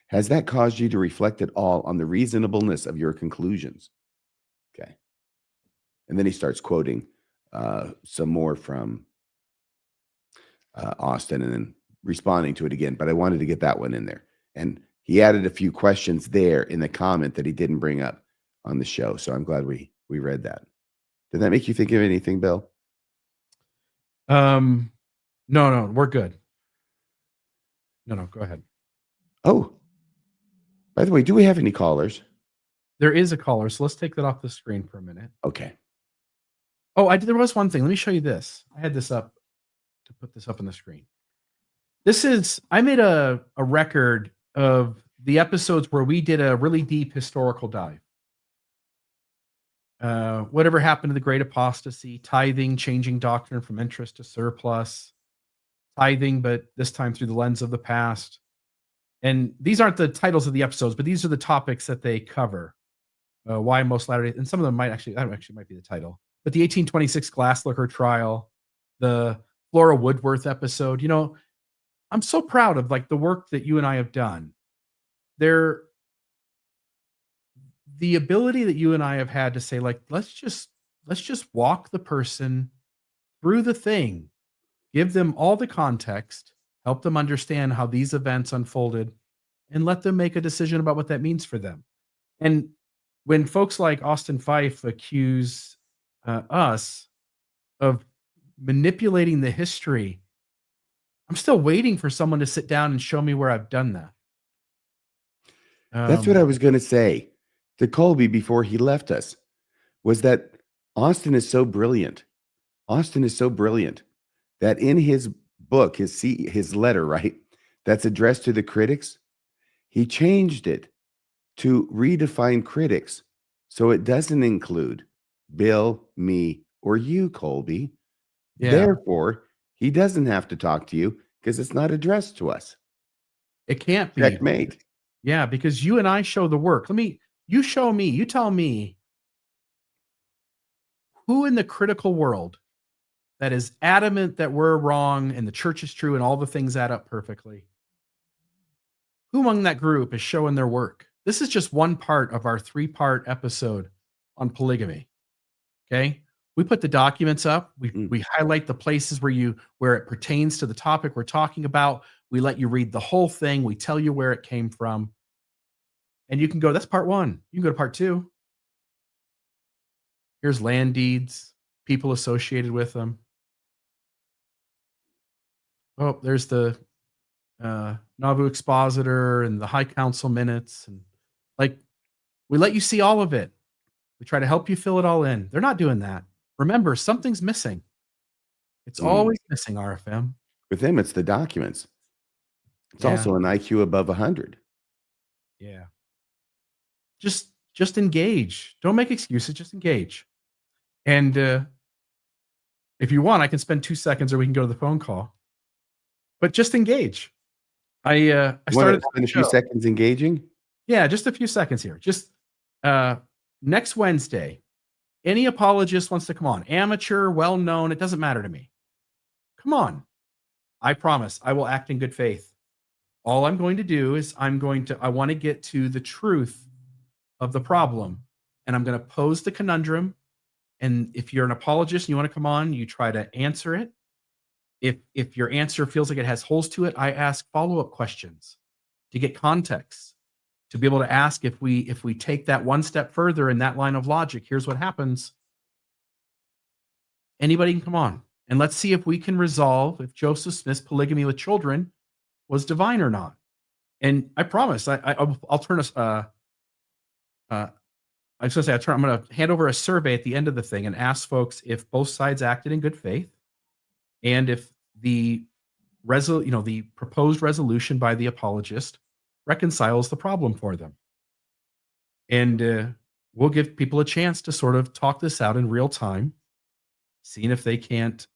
B: Has that caused you to reflect at all on the reasonableness of your conclusions? Okay. And then he starts quoting some more from Austin and then responding to it again. But I wanted to get that one in there. And he added a few questions there in the comment that he didn't bring up on the show. So I'm glad we read that. Did that make you think of anything, Bill?
A: No, we're good. No, go ahead.
B: Oh, by the way, do we have any callers?
A: There is a caller, so let's take that off the screen for a minute.
B: Okay.
A: Oh, there was one thing. Let me show you this. I had this up to put this up on the screen. I made a record of the episodes where we did a really deep historical dive. Whatever happened to the great apostasy, tithing, changing doctrine from interest to surplus, tithing, but this time through the lens of the past. And these aren't the titles of the episodes, but these are the topics that they cover. Why most Latter-day, and some of them might be the title. But the 1826 glass liquor trial, the Flora Woodworth episode, I'm so proud of like the work that you and I have done. The ability that you and I have had to say, like, let's just walk the person through the thing, give them all the context, help them understand how these events unfolded, and let them make a decision about what that means for them. And when folks like Austin Fife accuse us of manipulating the history, I'm still waiting for someone to sit down and show me where I've done that.
B: That's what I was going to say to Colby before he left us, was that Austin is so brilliant. Austin is so brilliant that in his book, his letter, right, that's addressed to the critics, he changed it to redefine critics so it doesn't include Bill, me, or you, Colby.
A: Yeah.
B: Therefore, he doesn't have to talk to you because it's not addressed to us.
A: It can't be.
B: Checkmate.
A: Yeah, because you and I show the work. You show me, you tell me who in the critical world that is adamant that we're wrong and the church is true and all the things add up perfectly. Who among that group is showing their work? This is just one part of our 3-part episode on polygamy. Okay? We put the documents up. We highlight the places where it pertains to the topic we're talking about. We let you read the whole thing. We tell you where it came from. And you can go, that's part 1. You can go to part 2. Here's land deeds, people associated with them. Oh, there's the Nauvoo Expositor and the High Council minutes. And like, we let you see all of it. We try to help you fill it all in. They're not doing that. Remember, something's missing. It's always missing, RFM.
B: With him, it's the documents. It's also an IQ above 100.
A: Yeah. Just engage. Don't make excuses. Just engage. And if you want, I can spend 2 seconds, or we can go to the phone call. But just engage. I started
B: to spend a few seconds engaging.
A: Yeah, just a few seconds here. Just next Wednesday, any apologist wants to come on, amateur, well-known, it doesn't matter to me. Come on. I promise I will act in good faith. All I'm going to do is I want to get to the truth of the problem, and I'm going to pose the conundrum. And if you're an apologist and you want to come on, you try to answer it. If your answer feels like it has holes to it, I ask follow-up questions to get context, to be able to ask if we take that one step further in that line of logic, here's what happens. Anybody can come on, and let's see if we can resolve if Joseph Smith's polygamy with children was divine or not. And I promise, I'll turn us. I was going to say, I'm going to hand over a survey at the end of the thing and ask folks if both sides acted in good faith, and if the proposed resolution by the apologist reconciles the problem for them. And we'll give people a chance to sort of talk this out in real time, seeing if they can't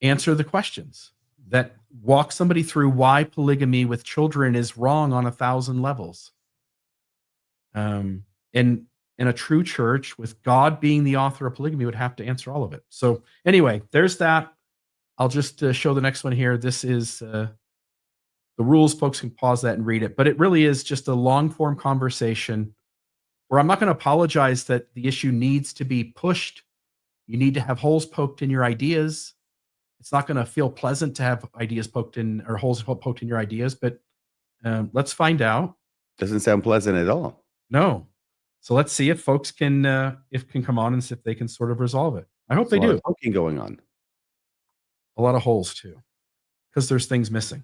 A: answer the questions that walk somebody through why polygamy with children is wrong on 1,000 levels. And in a true church, with God being the author of polygamy, would have to answer all of it. So anyway, there's that. I'll just show the next one here. This is the rules. Folks can pause that and read it. But it really is just a long-form conversation where I'm not going to apologize that the issue needs to be pushed. You need to have holes poked in your ideas. It's not going to feel pleasant to have ideas poked in, or holes poked in your ideas, but let's find out.
B: Doesn't sound pleasant at all.
A: No. So let's see if folks can come on and see if they can sort of resolve it. I hope they do.
B: Poking going on.
A: A lot of holes too, because there's things missing.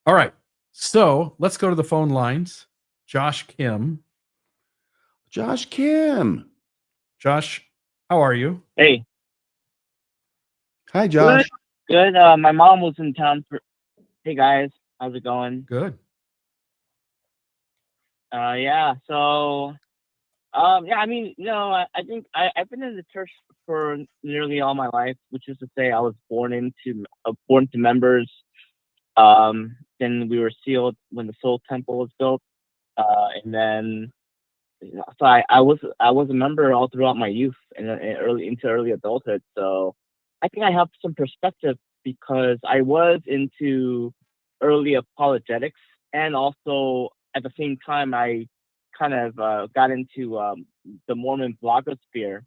A: All right. So let's go to the phone lines. Josh Kim.
B: Josh Kim.
A: Josh, how are you?
D: Hey.
B: Hi, Josh.
D: Good. My mom was in town for. Hey guys, how's it going?
A: Good.
D: Yeah. So, yeah. I mean, I think I've been in the church for nearly all my life, which is to say, I was born to members. Then we were sealed when the Soul Temple was built, and then so I was a member all throughout my youth and early adulthood. So I think I have some perspective because I was into early apologetics, and also at the same time I kind of got into the Mormon blogosphere,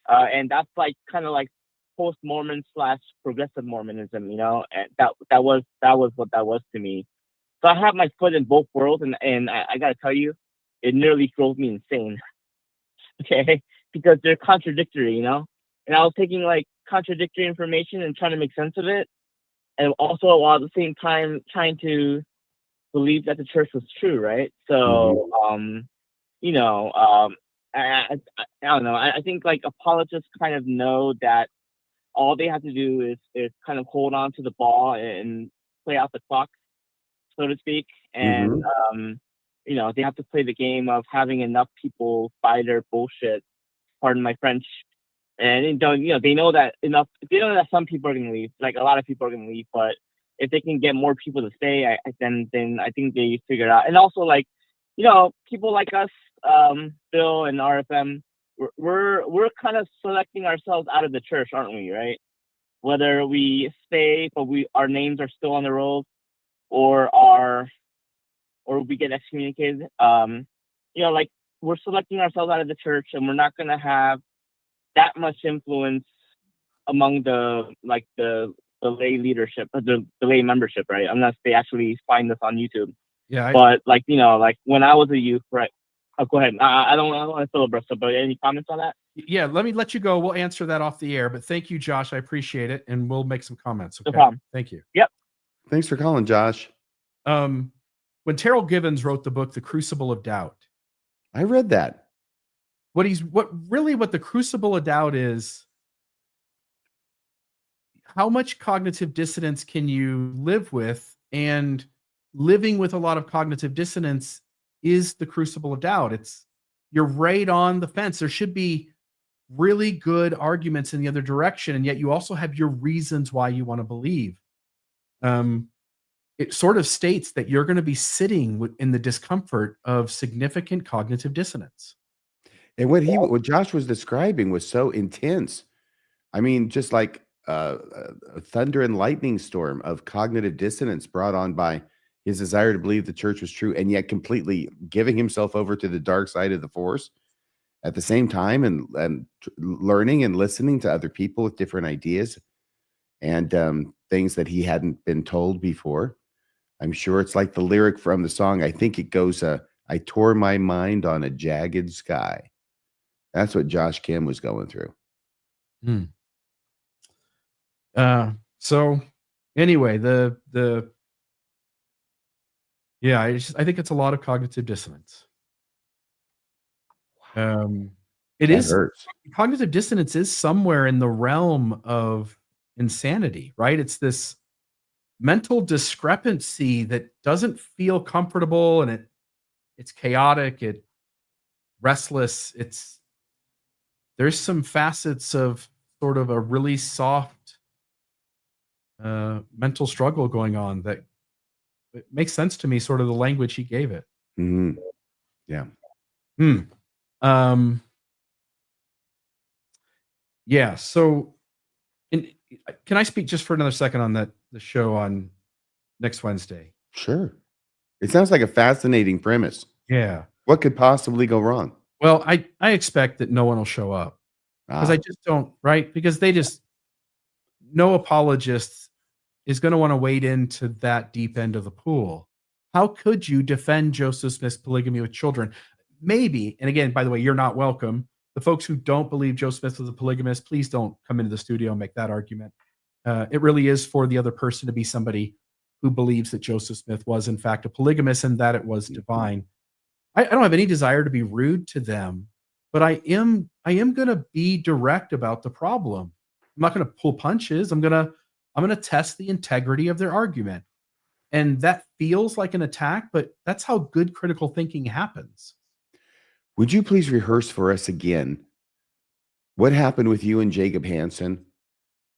D: and that's like kind of like post-Mormon / progressive Mormonism, you know, and that was what that was to me. So I have my foot in both worlds, and I gotta tell you, it nearly drove me insane. Okay, because they're contradictory, you know, and I was taking like contradictory information and trying to make sense of it, and also while at the same time trying to believe that the church was true, right? So, you know, I don't know. I think like apologists kind of know that all they have to do is kind of hold on to the ball and play out the clock, so to speak. And, you know, they have to play the game of having enough people buy their bullshit, pardon my French. And, you know, they know that some people are going to leave, like a lot of people are going to leave, but if they can get more people to stay, then I think they figure it out. And also, like, you know, people like us, Bill and RFM, we're kind of selecting ourselves out of the church, aren't we? Right? Whether we stay, but our names are still on the rolls, or we get excommunicated. You know, like, we're selecting ourselves out of the church, and we're not going to have that much influence among the lay leadership, the lay membership, right? Unless they actually find us on YouTube.
A: Yeah.
D: But like, you know, like when I was a youth, right? Oh, go ahead. I don't want to filibuster, but any comments on that?
A: Yeah, let me let you go. We'll answer that off the air, but thank you, Josh. I appreciate it, and we'll make some comments. Okay?
D: No problem.
A: Thank you.
D: Yep.
B: Thanks for calling, Josh.
A: When Terrell Givens wrote the book, The Crucible of Doubt,
B: I read that.
A: what the Crucible of Doubt is, how much cognitive dissonance can you live with? And living with a lot of cognitive dissonance is the crucible of doubt. You're right on the fence. There should be really good arguments in the other direction, and yet you also have your reasons why you want to believe. It sort of states that you're going to be sitting in the discomfort of significant cognitive dissonance.
B: And what Josh was describing was so intense. I mean, just like a thunder and lightning storm of cognitive dissonance brought on by his desire to believe the church was true, and yet completely giving himself over to the dark side of the force at the same time, and learning and listening to other people with different ideas and things that he hadn't been told before. I'm sure it's like the lyric from the song. I think it goes, I tore my mind on a jagged sky. That's what Josh Kim was going through.
A: So anyway, I think it's a lot of cognitive dissonance. It is
B: Hurts.
A: cognitive dissonance is somewhere in the realm of insanity, right? It's this mental discrepancy that doesn't feel comfortable, and it's chaotic, it's restless. There's some facets of sort of a really soft mental struggle going on that it makes sense to me, sort of the language he gave it.
B: Yeah.
A: Yeah. So can I speak just for another second on the show on next Wednesday?
B: Sure. It sounds like a fascinating premise.
A: Yeah.
B: What could possibly go wrong?
A: Well, I expect that no one will show up because I just don't, right? Because no apologist is going to want to wade into that deep end of the pool. How could you defend Joseph Smith's polygamy with children? Maybe, and again, by the way, you're not welcome. The folks who don't believe Joseph Smith was a polygamist, please don't come into the studio and make that argument. It really is for the other person to be somebody who believes that Joseph Smith was, in fact, a polygamist and that it was divine. I don't have any desire to be rude to them, but I am going to be direct about the problem. I'm not going to pull punches. I'm going to test the integrity of their argument. And that feels like an attack, but that's how good critical thinking happens.
B: Would you please rehearse for us again what happened with you and Jacob Hansen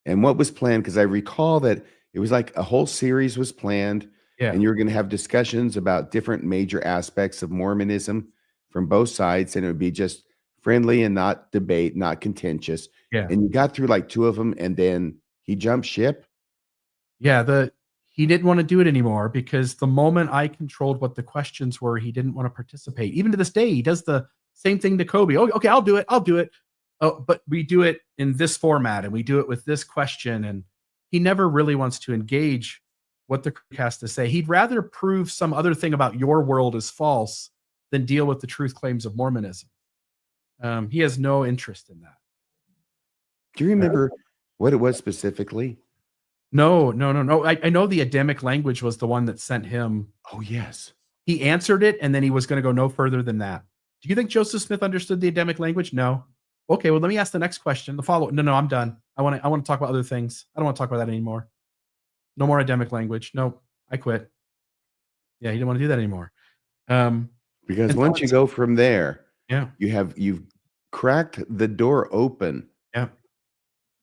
B: and what was planned? Because I recall that it was like a whole series was planned, and you were going to have discussions about different major aspects of Mormonism from both sides, and it would be just friendly and not debate, not contentious.
A: Yeah.
B: And you got through like two of them, and then he jumped ship.
A: Yeah, he didn't want to do it anymore because the moment I controlled what the questions were, he didn't want to participate. Even to this day, he does the same thing to Kobe. Oh, okay, I'll do it. oh, but we do it in this format and we do it with this question. And he never really wants to engage what the critic has to say. He'd rather prove some other thing about your world is false than deal with the truth claims of Mormonism. He has no interest in that.
B: Do you remember what it was specifically?
A: No. I know the Adamic language was the one that sent him.
B: Oh, yes.
A: He answered it, and then he was going to go no further than that. Do you think Joseph Smith understood the Adamic language? No. Okay, well, let me ask the next question. The follow-up. No, I'm done. I want to talk about other things. I don't want to talk about that anymore. No more Adamic language. No, I quit. Yeah, he didn't want to do that anymore.
B: Because once you go from there,
A: yeah,
B: you've cracked the door open.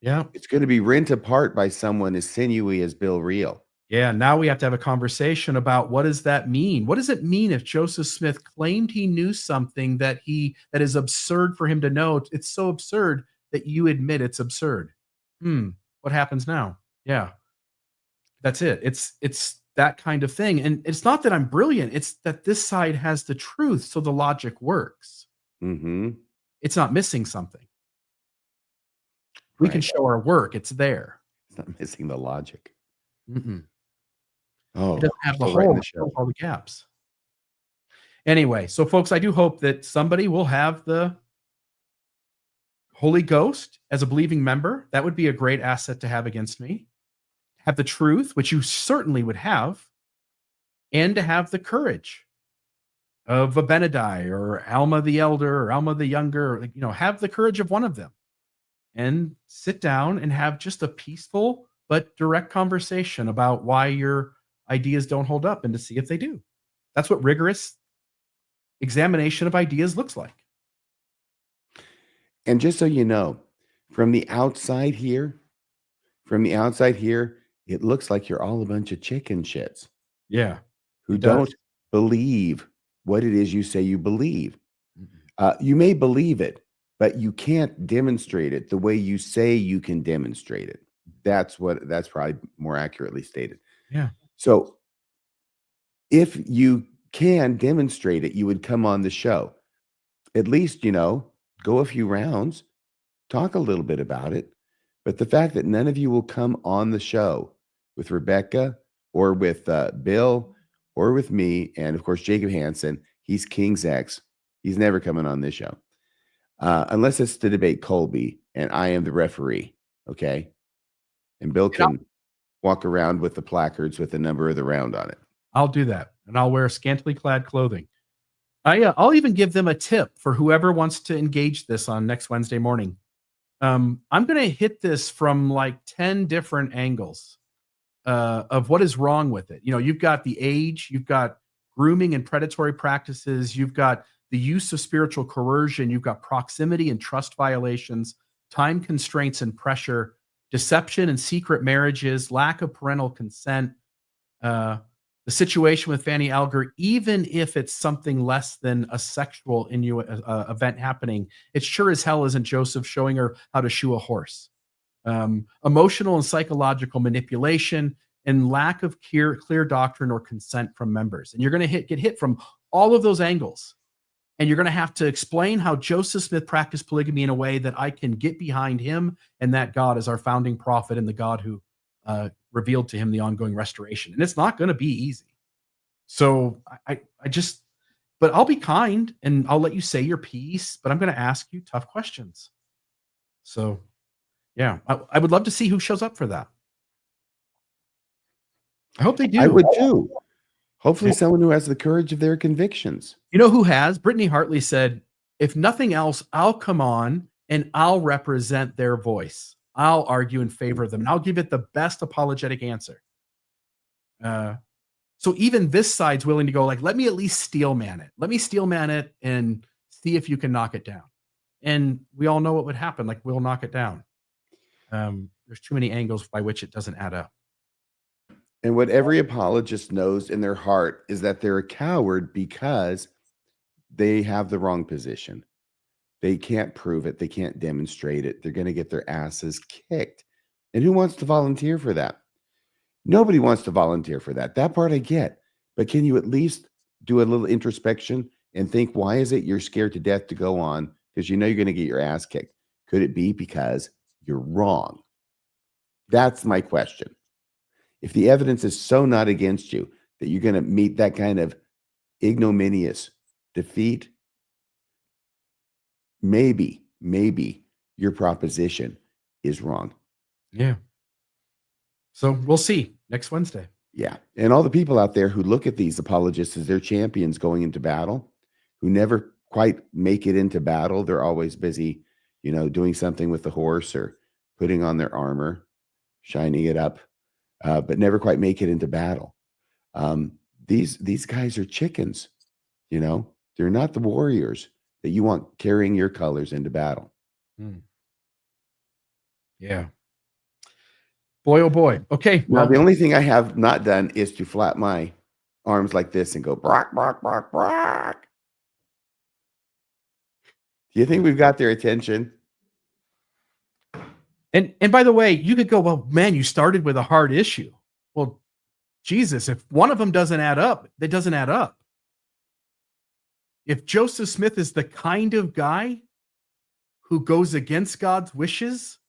A: Yeah.
B: It's going to be rent apart by someone as sinewy as Bill Reel.
A: Yeah, now we have to have a conversation about what does that mean? What does it mean if Joseph Smith claimed he knew something that is absurd for him to know? It's so absurd that you admit it's absurd. What happens now? Yeah. That's it. It's that kind of thing. And it's not that I'm brilliant, it's that this side has the truth, so the logic works.
B: Mm-hmm.
A: It's not missing something. We can show our work. It's there.
B: It's not missing the logic.
A: Mm-mm.
B: Oh,
A: it doesn't have the
B: right
A: hole, all the gaps. Anyway, so folks, I do hope that somebody will have the Holy Ghost as a believing member. That would be a great asset to have against me. Have the truth, which you certainly would have, and to have the courage of Abinadi or Alma the Elder or Alma the Younger. Have the courage of one of them and sit down and have just a peaceful but direct conversation about why your ideas don't hold up and to see if they do. That's what rigorous examination of ideas looks like.
B: And just so you know, from the outside here, it looks like you're all a bunch of chicken shits.
A: Yeah.
B: Who don't believe what it is you say you believe. You may believe it, but you can't demonstrate it the way you say you can demonstrate it. That's probably more accurately stated.
A: Yeah.
B: So if you can demonstrate it, you would come on the show. At least, go a few rounds, talk a little bit about it. But the fact that none of you will come on the show with Rebecca or with Bill or with me, and of course, Jacob Hansen, he's King's X. He's never coming on this show. Unless it's to debate Colby, and I am the referee, okay? And Bill can walk around with the placards with the number of the round on it.
A: I'll do that, and I'll wear scantily clad clothing. I'll even give them a tip for whoever wants to engage this on next Wednesday morning. I'm going to hit this from like 10 different angles of what is wrong with it. You've got the age, you've got grooming and predatory practices, you've got the use of spiritual coercion, you've got proximity and trust violations, time constraints and pressure, deception and secret marriages, lack of parental consent, the situation with Fanny Alger, even if it's something less than a sexual event happening, it sure as hell isn't Joseph showing her how to shoe a horse. Emotional and psychological manipulation and lack of clear doctrine or consent from members. And you're going to get hit from all of those angles. And you're going to have to explain how Joseph Smith practiced polygamy in a way that I can get behind him and that God is our founding prophet and the God who revealed to him the ongoing restoration. And it's not going to be easy. So but I'll be kind and I'll let you say your piece, but I'm going to ask you tough questions. So yeah, I would love to see who shows up for that. I hope they do.
B: I would too. Hopefully someone who has the courage of their convictions.
A: You know who has? Brittany Hartley said, if nothing else, I'll come on and I'll represent their voice. I'll argue in favor of them and I'll give it the best apologetic answer. So even this side's willing to go like, let me at least steel man it. Let me steel man it and see if you can knock it down. And we all know what would happen. Like we'll knock it down. There's too many angles by which it doesn't add up.
B: And what every apologist knows in their heart is that they're a coward because they have the wrong position. They can't prove it. They can't demonstrate it. They're going to get their asses kicked. And who wants to volunteer for that? Nobody wants to volunteer for that. That part I get. But can you at least do a little introspection and think, why is it you're scared to death to go on? Because you know you're going to get your ass kicked. Could it be because you're wrong? That's my question. If the evidence is so not against you that you're going to meet that kind of ignominious defeat, maybe your proposition is wrong.
A: Yeah. So we'll see next Wednesday.
B: Yeah. And all the people out there who look at these apologists as their champions going into battle, who never quite make it into battle, they're always busy, doing something with the horse or putting on their armor, shining it up, but never quite make it into battle. These guys are chickens, they're not the warriors that you want carrying your colors into battle.
A: Yeah. Boy, oh boy. Okay.
B: Now, the only thing I have not done is to flap my arms like this and go, brock, brock, brock, brock. Do you think we've got their attention?
A: And by the way, you could go, well, man, you started with a hard issue. Well, Jesus, if one of them doesn't add up, that doesn't add up. If Joseph Smith is the kind of guy who goes against God's wishes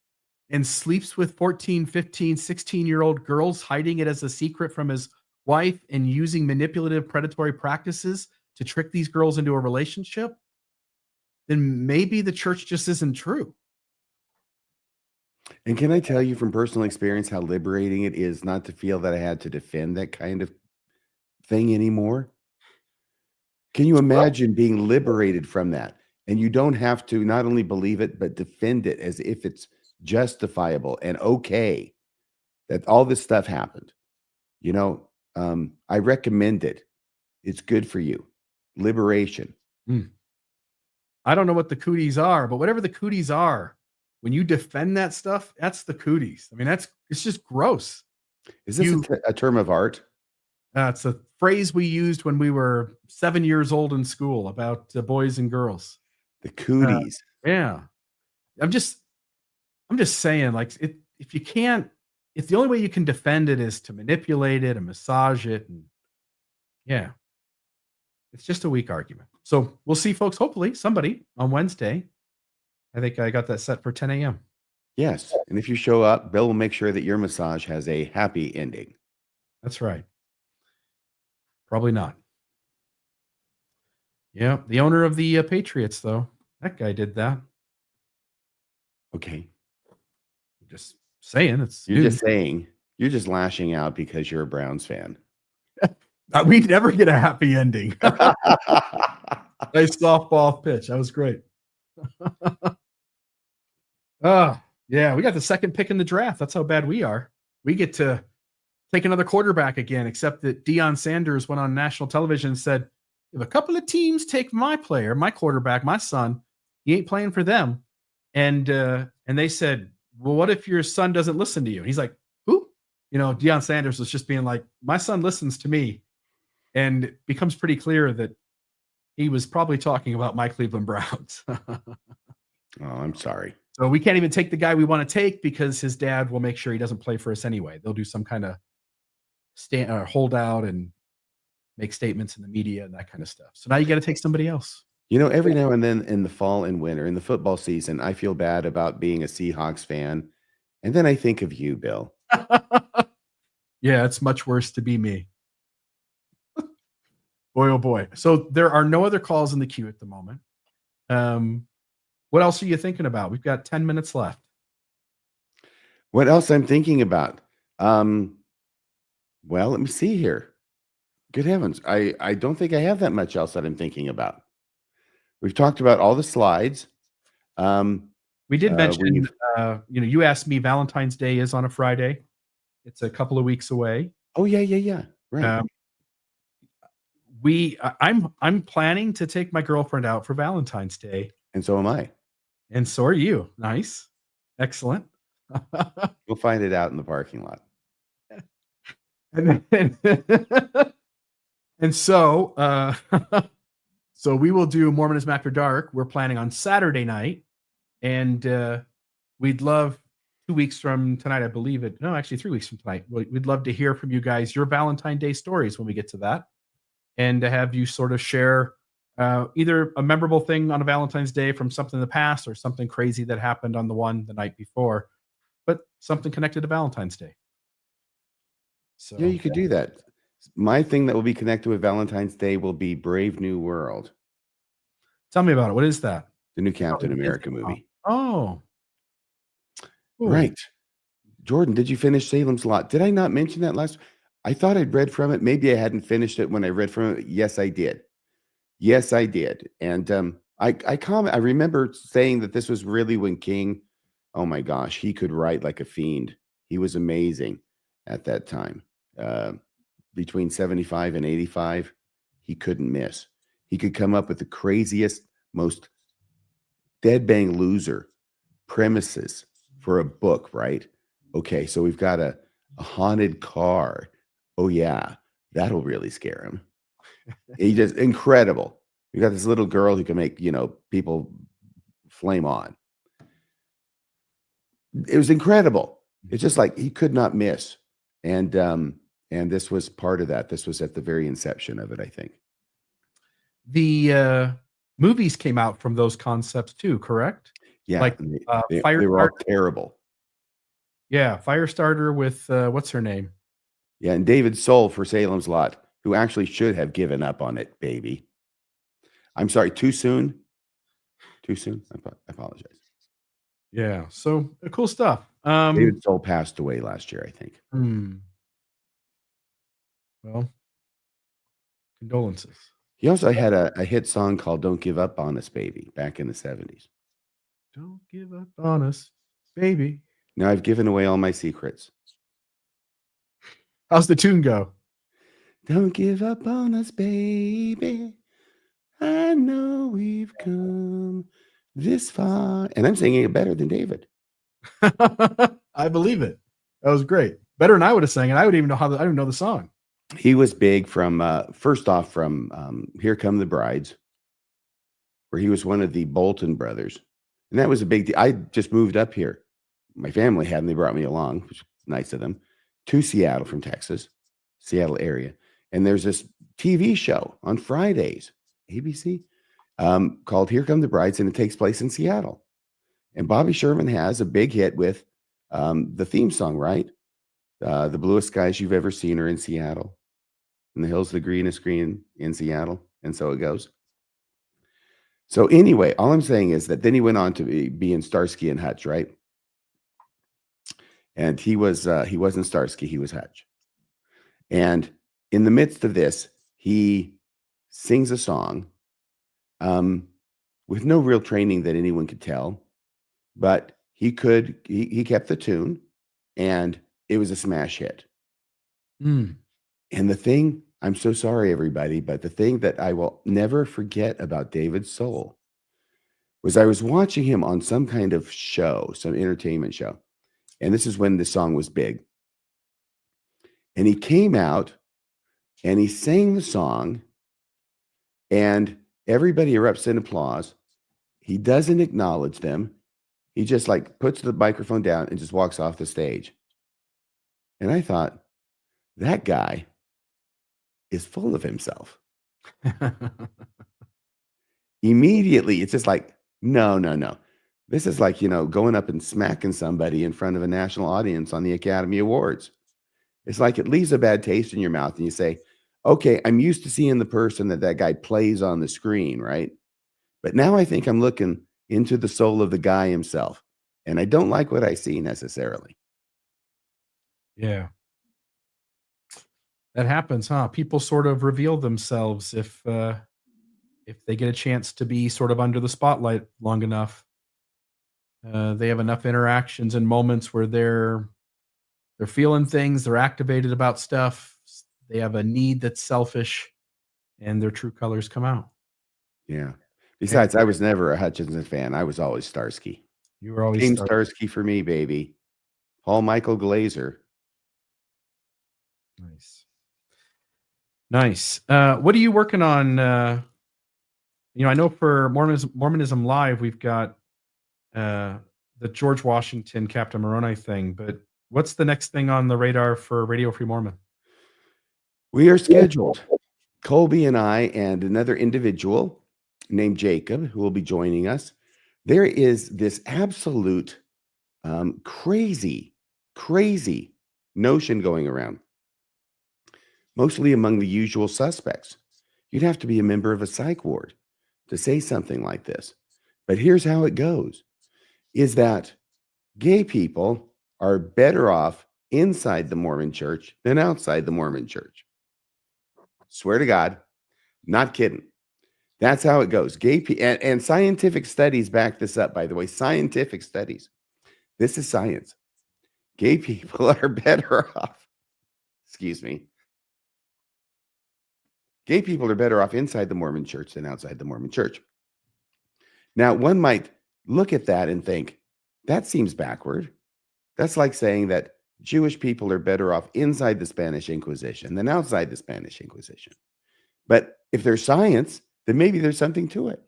A: and sleeps with 14, 15, 16-year-old girls, hiding it as a secret from his wife and using manipulative predatory practices to trick these girls into a relationship, then maybe the church just isn't true.
B: And can I tell you from personal experience how liberating it is not to feel that I had to defend that kind of thing anymore? Can you imagine being liberated from that? And you don't have to not only believe it, but defend it as if it's justifiable and okay that all this stuff happened. I recommend it. It's good for you. Liberation.
A: I don't know what the cooties are, but whatever the cooties are, when you defend that stuff, that's the cooties. I mean, it's just gross.
B: Is this a term of art?
A: It's a phrase we used when we were 7 years old in school about boys and girls.
B: The cooties.
A: Yeah. I'm just saying, like, if the only way you can defend it is to manipulate it and massage it, and yeah, it's just a weak argument. So we'll see, folks. Hopefully somebody on Wednesday. I think I got that set for 10 a.m.
B: Yes. And if you show up, Bill will make sure that your massage has a happy ending.
A: That's right. Probably not. Yeah. The owner of the Patriots, though, that guy did that.
B: Okay.
A: Just saying.
B: You're just lashing out because you're a Browns fan.
A: We never get a happy ending. Nice softball pitch. That was great. Yeah, we got the second pick in the draft. That's how bad we are. We get to take another quarterback again, except that Deion Sanders went on national television and said, if a couple of teams take my player, my quarterback, my son, he ain't playing for them. And they said, well, what if your son doesn't listen to you? And he's like, who? Deion Sanders was just being like, my son listens to me. And it becomes pretty clear that he was probably talking about my Cleveland Browns.
B: Oh, I'm sorry.
A: So we can't even take the guy we want to take because his dad will make sure he doesn't play for us anyway. They'll do some kind of holdout and make statements in the media and that kind of stuff. So now you got to take somebody else.
B: Every now and then in the fall and winter, in the football season, I feel bad about being a Seahawks fan. And then I think of you, Bill.
A: Yeah, it's much worse to be me. Boy, oh boy. So there are no other calls in the queue at the moment. What else are you thinking about? We've got 10 minutes left.
B: What else I'm thinking about? Well, let me see here. Good heavens. I don't think I have that much else that I'm thinking about. We've talked about all the slides.
A: We did mention, you asked me Valentine's Day is on a Friday. It's a couple of weeks away.
B: Oh, yeah. Right.
A: I'm planning to take my girlfriend out for Valentine's Day.
B: And so am I.
A: And so are you. Nice. Excellent.
B: We'll find it out in the parking lot.
A: And so, so we will do Mormonism After Dark. We're planning on Saturday night, and we'd love 2 weeks from tonight, I believe it. No, actually 3 weeks from tonight. We'd love to hear from you guys, your Valentine's Day stories when we get to that, and to have you sort of share either a memorable thing on a Valentine's Day from something in the past or something crazy that happened on the night before, but something connected to Valentine's Day. So
B: Yeah, you could do that. My thing that will be connected with Valentine's Day will be Brave New World,
A: tell me about it. What is that?
B: the new Captain
A: Oh,
B: America
A: Disney.
B: movie.
A: Oh, cool.
B: Right. Jordan, did you finish Salem's Lot? Did I not mention that last? I thought I'd read from it. Maybe I hadn't finished it when I read from it. Yes, I did. Yes, I did. And I remember saying that this was really when King, oh my gosh, he could write like a fiend. He was amazing at that time. Between 75 and 85, he couldn't miss. He could come up with the craziest, most dead bang loser premises for a book, right? Okay, so we've got a haunted car. Oh yeah, that'll really scare him. He just incredible. We got this little girl who can make, people flame on. It was incredible. It's just like he could not miss. And this was part of that. This was at the very inception of it, I think.
A: The movies came out from those concepts too, correct?
B: Yeah,
A: Like
B: and they were all
A: Firestarter.
B: terrible.
A: Yeah, Firestarter with what's her name?
B: Yeah, and David Soul for Salem's Lot, who actually should have given up on it, baby. I'm sorry, too soon? Too soon? I apologize.
A: Yeah, so cool stuff.
B: David Soul passed away last year, I think.
A: Well, condolences.
B: He also had a hit song called Don't Give Up on Us, Baby, back in the 70s.
A: Don't give up on us, baby.
B: Now I've given away all my secrets.
A: How's the tune go?
B: Don't give up on us, baby. I know we've come this far. And I'm singing it better than David.
A: I believe it. That was great. Better than I would have sang it. I would even know I don't even know the song.
B: He was big from, first off, from Here Come the Brides, where he was one of the Bolton brothers. And that was a big deal. I just moved up here. My family had, and they brought me along, which was nice of them, to Seattle from Texas, Seattle area. And there's this TV show on Fridays, ABC, called Here Come the Brides, and it takes place in Seattle. And Bobby Sherman has a big hit with the theme song, right? The bluest skies you've ever seen are in Seattle, and the hills the greenest green in Seattle. And so it goes. So anyway, all I'm saying is that then he went on to be in Starsky and Hutch, right? And he wasn't Starsky, he was Hutch. And in the midst of this, he sings a song with no real training that anyone could tell, but he kept the tune, and it was a smash hit. And the thing, I'm so sorry, everybody, but the thing that I will never forget about David Soul was I was watching him on some kind of show, some entertainment show. And this is when the song was big. And he came out and he sang the song, and everybody erupts in applause. He doesn't acknowledge them. He just like puts the microphone down and just walks off the stage. And I thought, that guy is full of himself. Immediately, it's just like, no. This is like, going up and smacking somebody in front of a national audience on the Academy Awards. It's like it leaves a bad taste in your mouth, and you say, okay, I'm used to seeing the person that guy plays on the screen, right? But now I think I'm looking into the soul of the guy himself, and I don't like what I see necessarily.
A: Yeah. That happens, huh? People sort of reveal themselves if they get a chance to be sort of under the spotlight long enough. They have enough interactions and moments where they're feeling things, they're activated about stuff, they have a need that's selfish, and their true colors come out.
B: Yeah. Besides, I was never a Hutchinson fan. I was always Starsky.
A: You were always
B: Team Starsky for me, baby. Paul Michael Glazer.
A: Nice. What are you working on? I know for Mormonism Live, we've got the George Washington, Captain Moroni thing, but what's the next thing on the radar for Radio Free Mormon?
B: We are scheduled, Colby and I and another individual, named Jacob, who will be joining us. There is this absolute crazy notion going around, mostly among the usual suspects. You'd have to be a member of a psych ward to say something like this. But here's how it goes, is that gay people are better off inside the Mormon church than outside the Mormon church. Swear to God, not kidding. That's how it goes. Gay people, and scientific studies back this up, by the way. Scientific studies. This is science. Gay people are better off. Excuse me. Gay people are better off inside the Mormon church than outside the Mormon church. Now, one might look at that and think, that seems backward. That's like saying that Jewish people are better off inside the Spanish Inquisition than outside the Spanish Inquisition. But if there's science, then maybe there's something to it.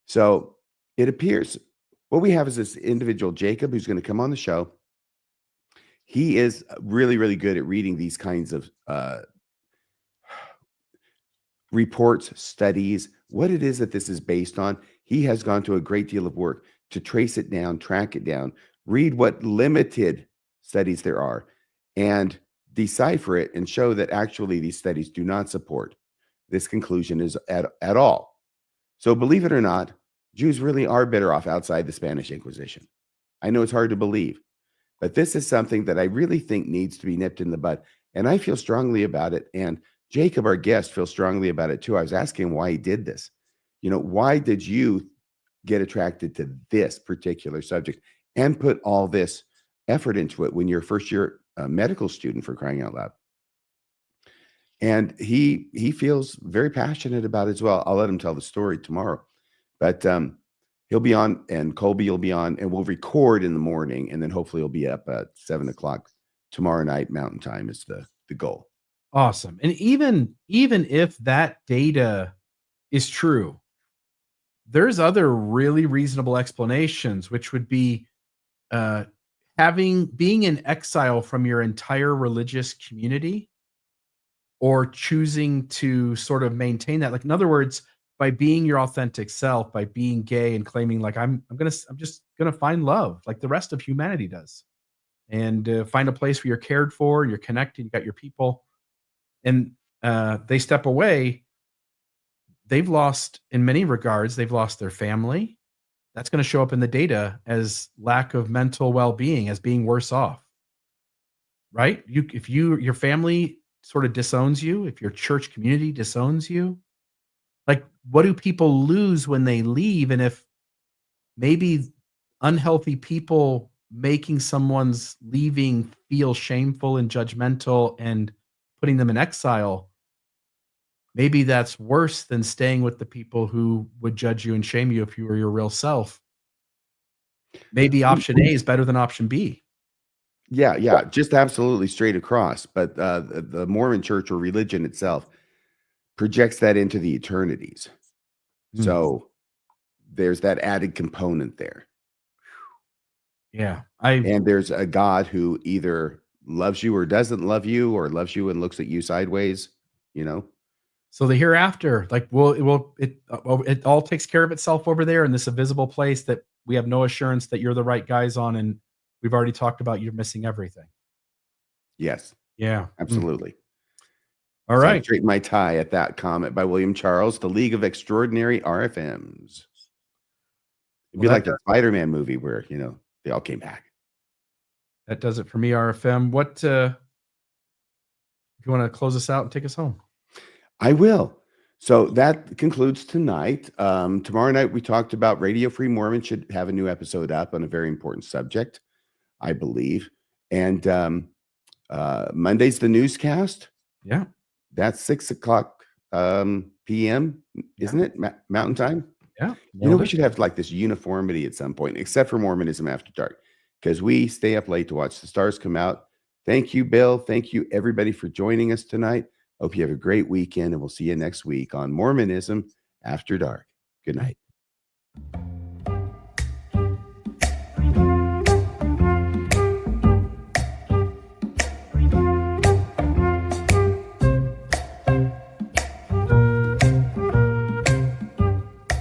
B: So it appears what we have is this individual, Jacob, who's going to come on the show. He is really, really good at reading these kinds of reports, studies, what it is that this is based on. He has gone to a great deal of work to trace it down, track it down, read what limited studies there are, and decipher it and show that actually these studies do not support this conclusion is at all. So believe it or not, Jews really are better off outside the Spanish Inquisition. I know it's hard to believe, but this is something that I really think needs to be nipped in the bud. And I feel strongly about it. And Jacob, our guest, feels strongly about it too. I was asking him why he did this. You know, why did you get attracted to this particular subject and put all this effort into it when you're a first year medical student, for crying out loud? And he feels very passionate about it as well. I'll let him tell the story tomorrow, but he'll be on, and Colby will be on, and we'll record in the morning, and then hopefully he'll be up at 7:00 tomorrow night Mountain Time is the goal.
A: Awesome. And even if that data is true, there's other really reasonable explanations, which would be being in exile from your entire religious community, or choosing to sort of maintain that. Like, in other words, by being your authentic self, by being gay and claiming like I'm just gonna find love like the rest of humanity does, and find a place where you're cared for, you're connected, you got your people, and they step away. They've lost, in many regards, they've lost their family. That's going to show up in the data as lack of mental well-being, as being worse off. Right? If your family sort of disowns you, if your church community disowns you, like, what do people lose when they leave? And if maybe unhealthy people making someone's leaving feel shameful and judgmental and putting them in exile, maybe that's worse than staying with the people who would judge you and shame you if you were your real self. Maybe option A is better than option B.
B: Yeah, just absolutely straight across. But the Mormon church or religion itself projects that into the eternities. So there's that added component there.
A: Yeah.
B: And there's a God who either loves you or doesn't love you, or loves you and looks at you sideways, you know?
A: So the hereafter, like, it all takes care of itself over there in this invisible place that we have no assurance that you're the right guys on, and we've already talked about you're missing everything.
B: Yes.
A: Yeah.
B: Absolutely.
A: All
B: So I
A: right.
B: straightened my tie at that comment by William Charles, The League of Extraordinary RFMs. It'd be like the Spider-Man movie where, you know, they all came back.
A: That does it for me, RFM. What if you want to close us out and take us home?
B: I will. So that concludes tonight. Tomorrow night, we talked about Radio Free Mormon should have a new episode up on a very important subject, I believe. And Monday's the newscast.
A: Yeah.
B: That's 6:00 p.m., isn't it? Mountain Time?
A: Yeah.
B: You know, we should have like this uniformity at some point, except for Mormonism After Dark, because we stay up late to watch the stars come out. Thank you, Bill. Thank you, everybody, for joining us tonight. Hope you have a great weekend, and we'll see you next week on Mormonism After Dark. Good night.